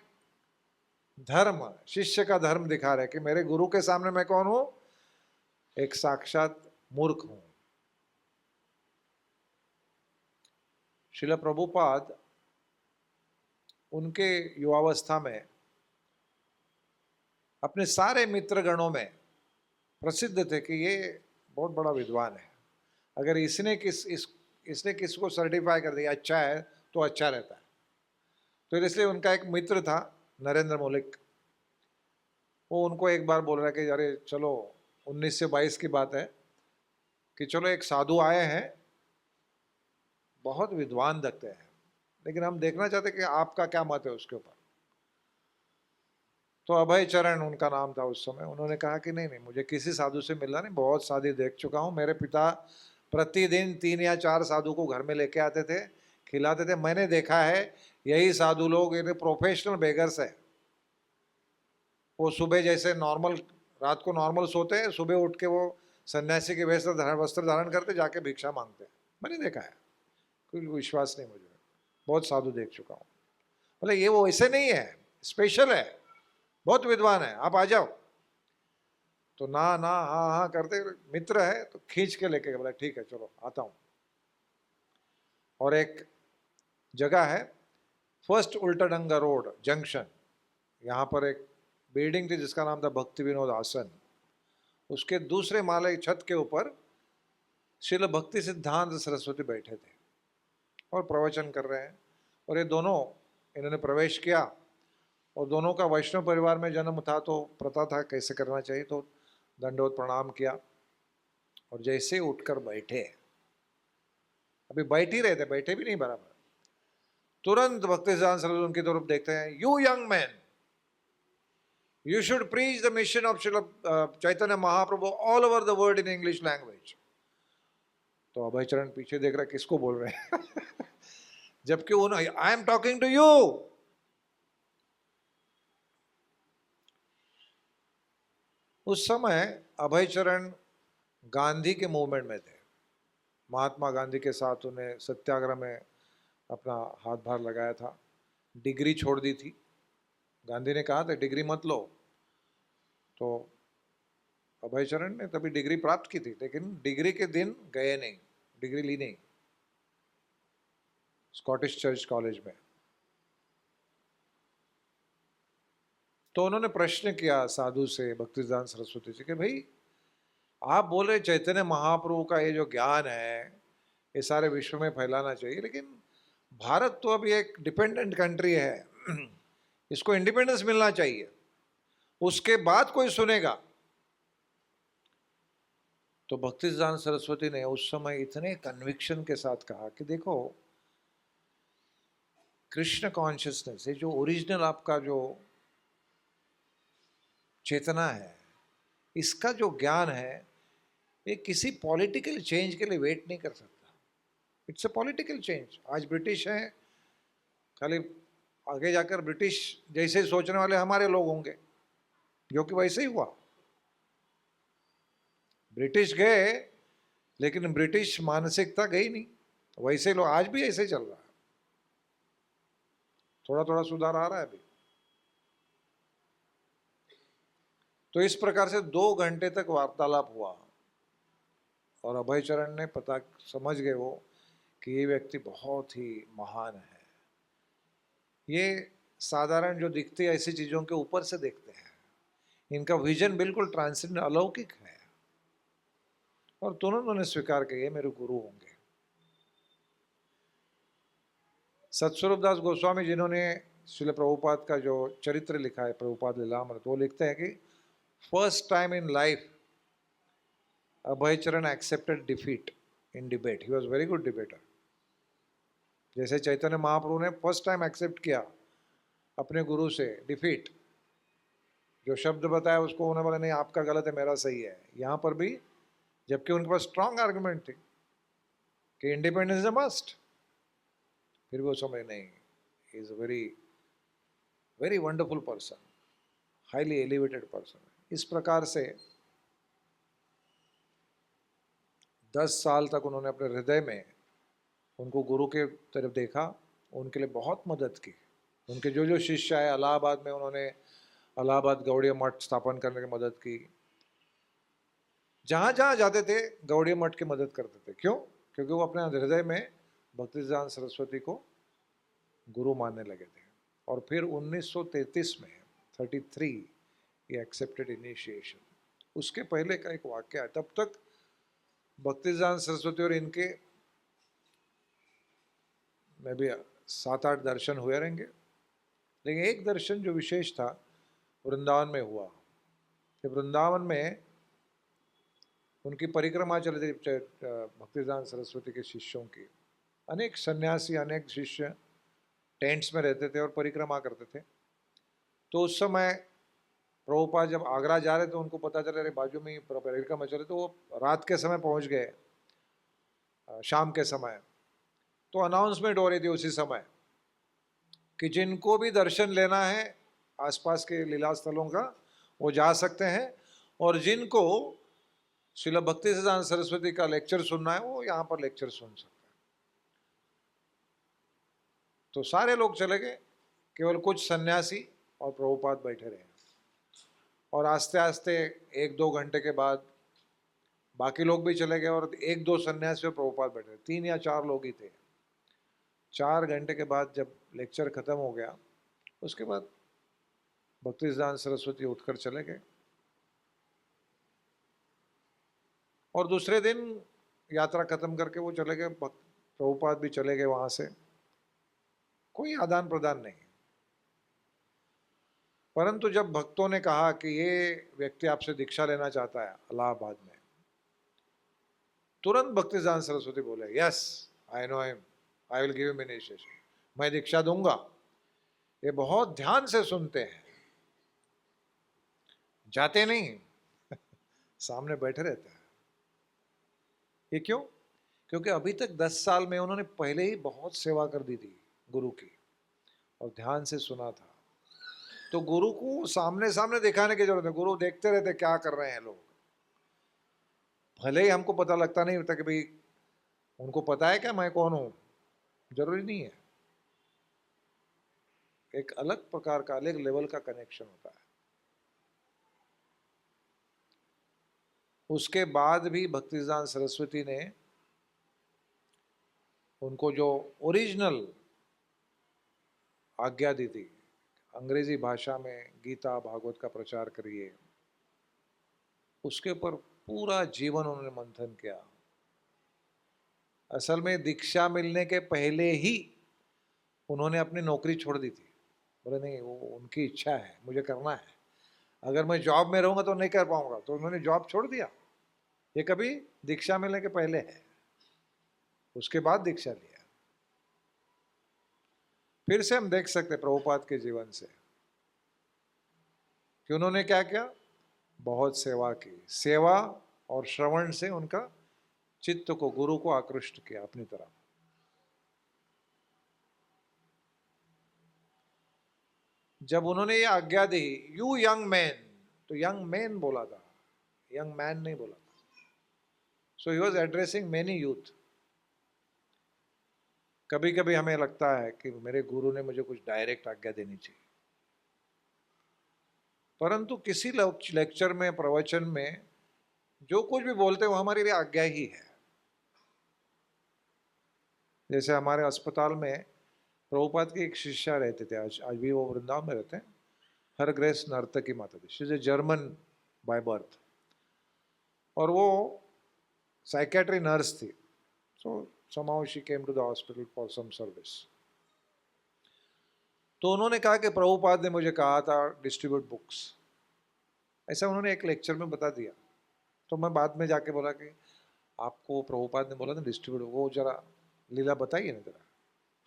A: धर्म, शिष्य का धर्म दिखा रहे कि मेरे गुरु के सामने मैं कौन हूं, एक साक्षात मूर्ख हूं। श्रील प्रभुपाद उनके युवावस्था में अपने सारे मित्र गणों में प्रसिद्ध थे कि ये बहुत बड़ा विद्वान है, अगर इसने किसको सर्टिफाई कर दिया अच्छा है तो अच्छा रहता है। तो इसलिए उनका एक मित्र था नरेंद्र मौलिक, वो उनको एक बार बोल रहा है कि अरे चलो, 19 से 22 की बात है, कि चलो एक साधु आए हैं, बहुत विद्वान लगते हैं, लेकिन हम देखना चाहते कि आपका क्या मत है उसके ऊपर। तो अभय चरण उनका नाम था उस समय, उन्होंने कहा कि नहीं नहीं, मुझे किसी साधु से मिलना नहीं, बहुत साधु देख चुका हूँ, मेरे पिता प्रतिदिन 3 या 4 साधु को घर में लेके आते थे, खिलाते थे, मैंने देखा है यही साधु लोग इन्हें प्रोफेशनल बेगर्स है। वो सुबह जैसे नॉर्मल, रात को नॉर्मल सोते हैं, सुबह उठ के वो सन्यासी के वस्त्र धारण करते जाके भिक्षा मांगते हैं, मैंने देखा है, कोई विश्वास नहीं मुझे, बहुत साधु देख चुका हूँ। बोले ये वो ऐसे नहीं है, स्पेशल है, बहुत विद्वान है, आप आ जाओ। तो ना ना हाँ हाँ करते, मित्र है तो खींच के लेके बोला ठीक है चलो आता हूँ। और एक जगह है फर्स्ट उल्टाडंगा रोड जंक्शन, यहाँ पर एक बिल्डिंग थी जिसका नाम था भक्ति विनोद आसन, उसके दूसरे माले छत के ऊपर श्रील भक्ति सिद्धांत सरस्वती बैठे थे और प्रवचन कर रहे हैं। और ये दोनों, इन्होंने प्रवेश किया और दोनों का वैष्णव परिवार में जन्म था तो पता था कैसे करना चाहिए, तो दंडवत प्रणाम किया और जैसे ही उठकर बैठे, अभी बैठ ही रहे थे, बैठे भी नहीं बराबर, तुरंत भक्तिसिद्धांत सरस्वती उनकी तरफ देखते हैं, you young man, you should preach the mission of Srila Chaitanya Mahaprabhu all over the world in English language. तो अभय चरण पीछे देख रहा है किसको बोल रहे हैं जबकि उन्होंने, I am talking to you. उस समय अभय चरण गांधी के मूवमेंट में थे, महात्मा गांधी के साथ उन्हें सत्याग्रह में अपना हाथ भार लगाया था, डिग्री छोड़ दी थी, गांधी ने कहा था डिग्री मत लो, तो अभय चरण ने तभी डिग्री प्राप्त की थी, लेकिन डिग्री के दिन गए नहीं, डिग्री ली नहीं स्कॉटिश चर्च कॉलेज में। तो उन्होंने प्रश्न किया साधु से, भक्तिसिद्धांत सरस्वती से, कि भाई आप बोल रहे चैतन्य महाप्रभु का ये जो ज्ञान है ये सारे विश्व में फैलाना चाहिए, लेकिन भारत तो अभी एक डिपेंडेंट कंट्री है, इसको इंडिपेंडेंस मिलना चाहिए, उसके बाद कोई सुनेगा। तो भक्तिसिद्धांत सरस्वती ने उस समय इतने कन्विक्शन के साथ कहा कि देखो, कृष्ण कॉन्शियसनेस, ये जो ओरिजिनल आपका जो चेतना है, इसका जो ज्ञान है, ये किसी पॉलिटिकल चेंज के लिए वेट नहीं कर सकता। It's a political change. आज ब्रिटिश हैं, खाली आगे जाकर ब्रिटिश जैसे सोचने वाले हमारे लोग होंगे, जो कि वैसे ही हुआ। ब्रिटिश गए लेकिन ब्रिटिश मानसिकता गई नहीं, वैसे लोग आज भी ऐसे चल रहा है, थोड़ा थोड़ा सुधार आ रहा है अभी। तो इस प्रकार से 2 घंटे तक वार्तालाप हुआ और अभय चरण ने पता समझ गए वो कि ये व्यक्ति बहुत ही महान है, ये साधारण जो दिखती है ऐसी चीजों के ऊपर से देखते हैं, इनका विजन बिल्कुल ट्रांसेंडेंट अलौकिक है, और तुरंत उन्होंने स्वीकार किया ये मेरे गुरु होंगे। सतस्वरूप दास गोस्वामी जिन्होंने श्रील प्रभुपाद का जो चरित्र लिखा है, प्रभुपाद लीलामृत, वो लिखते हैं कि फर्स्ट टाइम इन लाइफ अभय चरण accepted defeat in debate, he was very good debater. जैसे चैतन्य महाप्रभु ने फर्स्ट टाइम एक्सेप्ट किया अपने गुरु से डिफीट, जो शब्द बताया उसको उन्होंने बोला नहीं आपका गलत है मेरा सही है, यहाँ पर भी, जबकि उनके पास स्ट्रांग आर्गुमेंट थी कि इंडिपेंडेंस इज अ मस्ट, फिर वो समझ नहीं, he is a very very wonderful person, highly elevated person. इस प्रकार से 10 साल तक उन्होंने अपने हृदय में उनको गुरु के तरफ देखा, उनके लिए बहुत मदद की। उनके जो जो शिष्य आए, इलाहाबाद में उन्होंने इलाहाबाद गौड़ीय मठ स्थापन करने की मदद की, जहाँ जहाँ जाते थे गौड़ीय मठ की मदद करते थे। क्यों? क्योंकि वो अपने हृदय में भक्तिसिद्धांत सरस्वती को गुरु मानने लगे थे। और फिर 1933 में 33 ये एक्सेप्टेड इनिशिएशन। उसके पहले का एक वाक्य है, तब तक भक्तिसिद्धांत सरस्वती और इनके में भी 7-8 दर्शन हुए रहेंगे, लेकिन एक दर्शन जो विशेष था वृंदावन में हुआ। कि वृंदावन में उनकी परिक्रमा चल रही थी भक्तिसिद्धांत सरस्वती के शिष्यों की, अनेक सन्यासी, अनेक शिष्य टेंट्स में रहते थे और परिक्रमा करते थे। तो उस समय प्रभुपाद जब आगरा जा रहे थे, उनको पता चला अरे बाजू में ही परिक्रमा चल रहे, तो वो रात के समय पहुंच गए, शाम के समय। तो अनाउंसमेंट हो रही थी उसी समय कि जिनको भी दर्शन लेना है आसपास के लीला स्थलों का वो जा सकते हैं, और जिनको श्रील भक्तिसिद्धांत सरस्वती का लेक्चर सुनना है वो यहाँ पर लेक्चर सुन सकते हैं। तो सारे लोग चले गए, केवल कुछ सन्यासी और प्रभुपाद बैठे रहे। और आस्ते आस्ते 1-2 घंटे के बाद बाकी लोग भी चले गए और 1-2 सन्यासी और प्रभुपाद बैठे, 3 या 4 लोग ही थे। 4 घंटे के बाद जब लेक्चर खत्म हो गया, उसके बाद भक्तिसिद्धांत सरस्वती उठकर चले गए और दूसरे दिन यात्रा खत्म करके वो चले गए, प्रभुपाद भी चले गए वहाँ से, कोई आदान प्रदान नहीं। परंतु जब भक्तों ने कहा कि ये व्यक्ति आपसे दीक्षा लेना चाहता है इलाहाबाद में, तुरंत भक्तिसिद्धांत सरस्वती बोले, yes I know him, I will give him initiation, मैं दीक्षा दूंगा। ये बहुत ध्यान से सुनते हैं, जाते नहीं सामने बैठे रहते हैं। ये क्यों? क्योंकि अभी तक 10 साल में उन्होंने पहले ही बहुत सेवा कर दी थी गुरु की और ध्यान से सुना था। तो गुरु को सामने सामने दिखाने की जरूरत है, गुरु देखते रहते क्या कर रहे हैं लोग। भले ही हमको पता लगता नहीं होता कि भाई उनको पता है क्या मैं कौन हूं, जरूरी नहीं है। एक अलग प्रकार का, अलग लेवल का कनेक्शन होता है। उसके बाद भी भक्तिसिद्धांत सरस्वती ने उनको जो ओरिजिनल आज्ञा दी थी, अंग्रेजी भाषा में गीता भागवत का प्रचार करिए, उसके ऊपर पूरा जीवन उन्होंने मंथन किया। असल में दीक्षा मिलने के पहले ही उन्होंने अपनी नौकरी छोड़ दी थी। बोले नहीं, वो उनकी इच्छा है, मुझे करना है, अगर मैं जॉब में रहूंगा तो नहीं कर पाऊंगा, तो उन्होंने जॉब छोड़ दिया। ये कभी दीक्षा मिलने के पहले है, उसके बाद दीक्षा लिया। फिर से हम देख सकते प्रभुपाद के जीवन से कि उन्होंने क्या किया, बहुत सेवा की। सेवा और श्रवण से उनका चित्त को, गुरु को आकृष्ट किया अपनी तरफ। जब उन्होंने ये आज्ञा दी, यू यंग मैन, तो यंग मैन बोला था, यंग मैन नहीं बोला था। So he was addressing many youth. कभी कभी हमें लगता है कि मेरे गुरु ने मुझे कुछ डायरेक्ट आज्ञा देनी चाहिए, परंतु किसी लेक्चर में, प्रवचन में जो कुछ भी बोलते हैं वो हमारे लिए आज्ञा ही है। जैसे हमारे अस्पताल में प्रभुपाद की एक शिष्या रहते थे, आज भी वो वृंदावन में रहते हैं, हर ग्रेस नर्तकी माता थी। She is a German by birth, और वो साइकेट्री नर्स थी। सो somehow she came to the hospital for some service. तो उन्होंने कहा कि प्रभुपाद ने मुझे कहा था डिस्ट्रीब्यूट बुक्स, ऐसा उन्होंने एक लेक्चर में बता दिया। तो मैं बाद में जाके बोला कि आपको प्रभुपाद ने बोला था डिस्ट्रीब्यूट, वो जरा लीला बताइए ना जरा,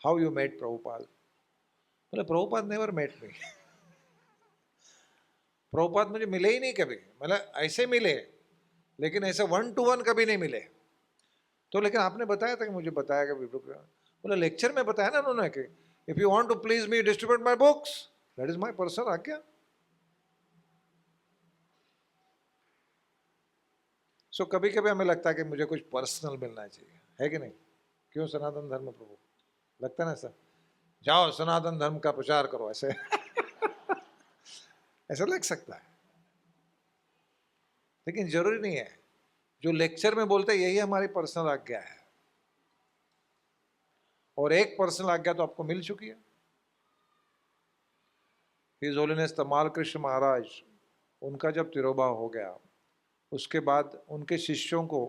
A: हाउ यू मेट प्रभुपाद। बोले Prabhupada never met me, Prabhupada मुझे मिले ही नहीं कभी, मतलब ऐसे मिले लेकिन ऐसे 1-to-1 कभी नहीं मिले। तो लेकिन आपने बताया था कि मुझे बताया कि बोले लेक्चर में बताया ना उन्होंने कि if you want to please me distribute my books, that is my personal आज्ञा। सो कभी कभी हमें लगता है कि मुझे कुछ पर्सनल मिलना चाहिए, है कि नहीं? क्यों सनातन धर्म प्रभु, लगता ना सर, जाओ सनातन धर्म का प्रचार करो, ऐसे ऐसा लग सकता है, लेकिन जरूरी नहीं है। जो लेक्चर में बोलते हैं यही हमारी पर्सनल आज्ञा है, और एक पर्सनल आज्ञा तो आपको मिल चुकी है। हिज होलीनेस तमाल कृष्ण महाराज, उनका जब तिरोभाव हो गया, उसके बाद उनके शिष्यों को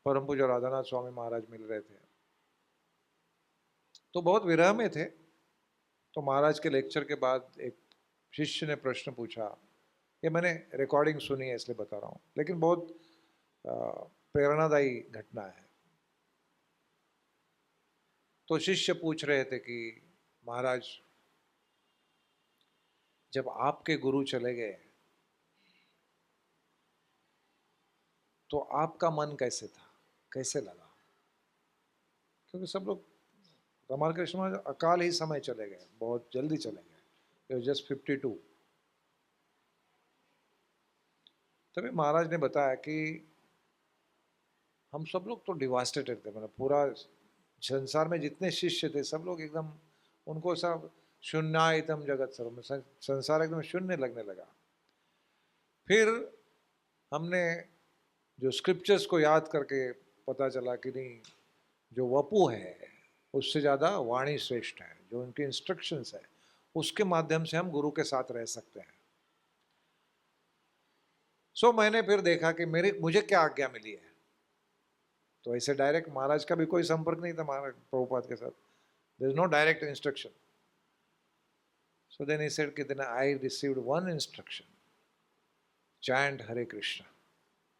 A: परम पूज्य राधानाथ स्वामी महाराज मिल रहे थे, तो बहुत विरह में थे। तो महाराज के लेक्चर के बाद एक शिष्य ने प्रश्न पूछा, ये मैंने रिकॉर्डिंग सुनी है इसलिए बता रहा हूँ, लेकिन बहुत प्रेरणादायी घटना है। तो शिष्य पूछ रहे थे कि महाराज, जब आपके गुरु चले गए तो आपका मन कैसे था, कैसे लगा? क्योंकि सब लोग, रमाल कृष्ण महाराज अकाल ही समय चले गए, बहुत जल्दी चले गए, जस्ट 52। तभी महाराज ने बताया कि हम सब लोग तो डिवास्टेटेड थे, मतलब पूरा संसार में जितने शिष्य थे सब लोग एकदम, उनको सब शून्यायतम जगत सर्व, संसार एकदम शून्य लगने लगा। फिर हमने जो स्क्रिप्चर्स को याद करके पता चला कि नहीं, जो वपु है उससे ज़्यादा वाणी श्रेष्ठ है, जो उनके इंस्ट्रक्शंस है उसके माध्यम से हम गुरु के साथ रह सकते हैं। सो मैंने फिर देखा कि मुझे क्या आज्ञा मिली है। तो ऐसे डायरेक्ट महाराज का भी कोई संपर्क नहीं था महाराज प्रभुपाद के साथ, there is no direct instruction. So then he said, then I received one instruction, chant Hare Krishna.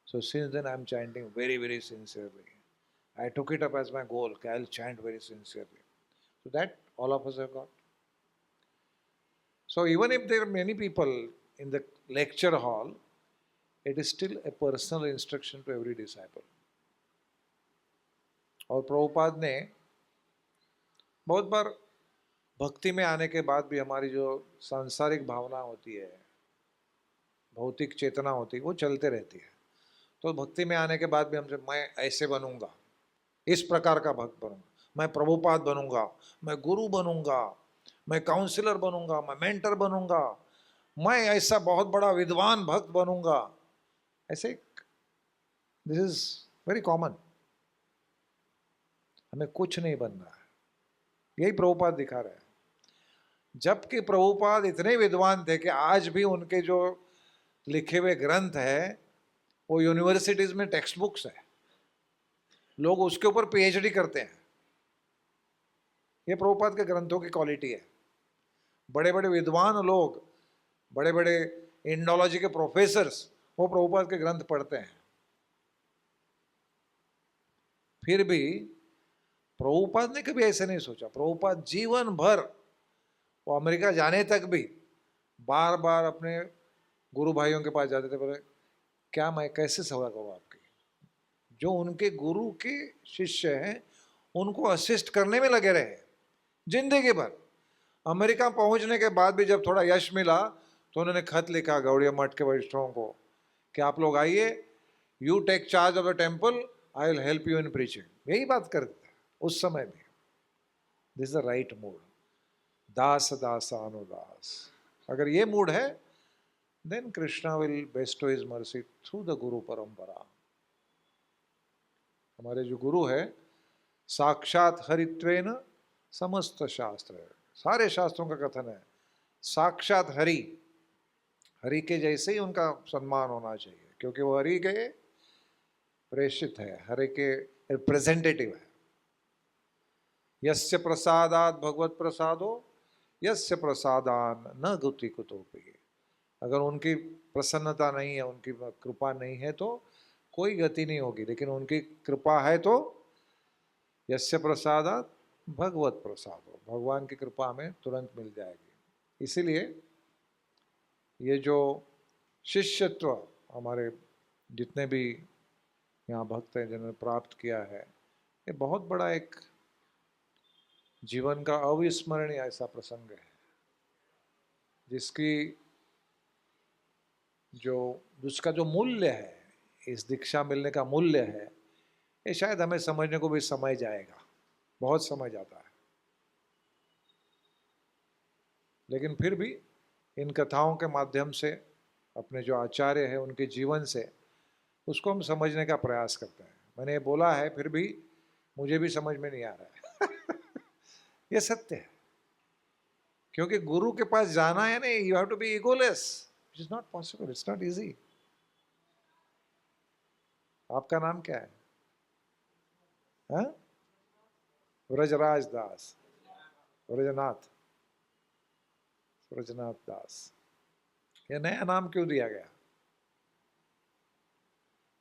A: So since then I'm chanting very, very sincerely. I took it up as my goal, okay, I'll chant very sincerely. So that all of us have got. So even if there are many people in the lecture hall, it is still a personal instruction to every disciple. और प्रभुपाद ने बहुत बार भक्ति में आने के बाद भी हमारी जो सांसारिक भावना होती है, भौतिक चेतना होती है, वो चलते रहती है. तो भक्ति में आने के बाद भी हमसे मैं ऐसे बनूंगा, इस प्रकार का भक्त बनूंगा, मैं प्रभुपाद बनूंगा, मैं गुरु बनूंगा, मैं काउंसलर बनूंगा, मैं मेंटर बनूंगा, मैं ऐसा बहुत बड़ा विद्वान भक्त बनूंगा, ऐसे. This is very common. हमें कुछ नहीं बनना है, यही प्रभुपाद दिखा रहे हैं. जबकि प्रभुपाद इतने विद्वान थे कि आज भी उनके जो लिखे हुए ग्रंथ है वो यूनिवर्सिटीज में टेक्स्ट बुक्स है, लोग उसके ऊपर पीएचडी करते हैं. ये प्रभुपाद के ग्रंथों की क्वालिटी है. बड़े बड़े विद्वान लोग, बड़े बड़े इंडोलॉजी के प्रोफेसर्स, वो प्रभुपाद के ग्रंथ पढ़ते हैं. फिर भी प्रभुपाद ने कभी ऐसे नहीं सोचा. प्रभुपाद जीवन भर, वो अमेरिका जाने तक भी बार बार अपने गुरु भाइयों के पास जाते थे, बोले क्या मैं कैसे सेवा करूँ आपकी. जो उनके गुरु के शिष्य हैं उनको असिस्ट करने में लगे रहे जिंदगी भर. अमेरिका पहुंचने के बाद भी जब थोड़ा यश मिला तो उन्होंने खत लिखा गौड़िया मठ के वैष्णवों को कि आप लोग आइए, you take charge of the temple, I will help you in preaching. यही बात करते थे उस समय में. This is the right mood. दास दासानुदास. अगर ये मूड है, then Krishna will bestow his mercy through the Guru परंपरा. हमारे जो गुरु है, साक्षात हरित्वेन समस्त शास्त्र है. सारे शास्त्रों का कथन है साक्षात हरि, हरि के जैसे ही उनका सम्मान होना चाहिए, क्योंकि वो हरि के प्रेषित है, हरि के रिप्रेजेंटेटिव है. यस्य प्रसादात भगवत प्रसादो यस्य प्रसादान न गुति कुतोपि. अगर उनकी प्रसन्नता नहीं है, उनकी कृपा नहीं है तो कोई गति नहीं होगी. लेकिन उनकी कृपा है तो यस्य प्रसादात भगवत प्रसाद हो, भगवान की कृपा हमें तुरंत मिल जाएगी. इसीलिए ये जो शिष्यत्व हमारे जितने भी यहाँ भक्त हैं जिन्होंने प्राप्त किया है, ये बहुत बड़ा एक जीवन का अविस्मरणीय ऐसा प्रसंग है जिसका जो मूल्य है, इस दीक्षा मिलने का मूल्य है, ये शायद हमें समझने को भी समय जाएगा, बहुत समय जाता है. लेकिन फिर भी इन कथाओं के माध्यम से, अपने जो आचार्य है उनके जीवन से, उसको हम समझने का प्रयास करते हैं. मैंने ये बोला है, फिर भी मुझे भी समझ में नहीं आ रहा है. ये सत्य है, क्योंकि गुरु के पास जाना है नहीं, you have to be egoless. It is not possible, it's not easy. आपका नाम क्या है? व्रजराज दास, व्रजनाथ, व्रजनाथ दास. ये नया नाम क्यों दिया गया?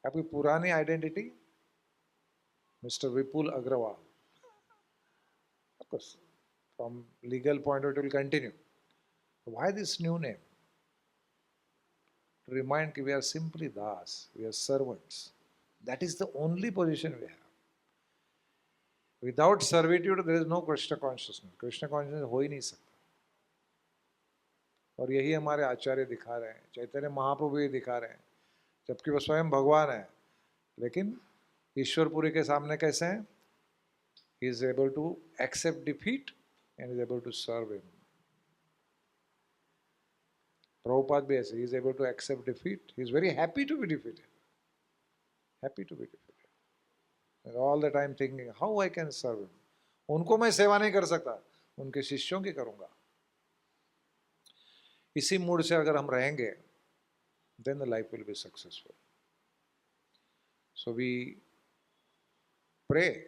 A: आपकी पुरानी identity mister Vipul Agrawal. Of course, from legal point of view, it will continue. Why this new name? To remind that we are simply das, we are servants. That is the only position we have. Without servitude, there is no Krishna consciousness. Krishna consciousness हो ही नहीं सकता. और यही हमारे आचार्य दिखा रहे हैं, चैतन्य महाप्रभु ये दिखा रहे हैं, जबकि वो स्वयं भगवान है, लेकिन ईश्वरपुरी के सामने कैसे हैं? He is able to accept defeat and is able to serve him. Prabhupada भी ऐसे, he is able to accept defeat. He is very happy to be defeated. Happy to be defeated. And all the time thinking, how I can serve him. उनको मैं सेवा नहीं कर सकता, उनके शिष्यों की करूँगा. इसी मूड से अगर हम रहेंगे, then the life will be successful. So we pray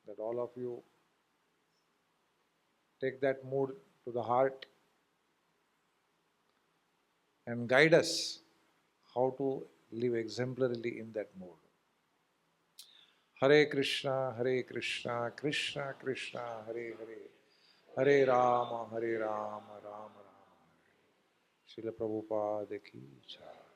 A: that all of you take that mood to the heart and guide us how to live exemplarily in that mode. Hare Krishna, Krishna Krishna, Hare Hare, Hare Rama, Rama Rama, Hare. Srila Prabhupada ki jai.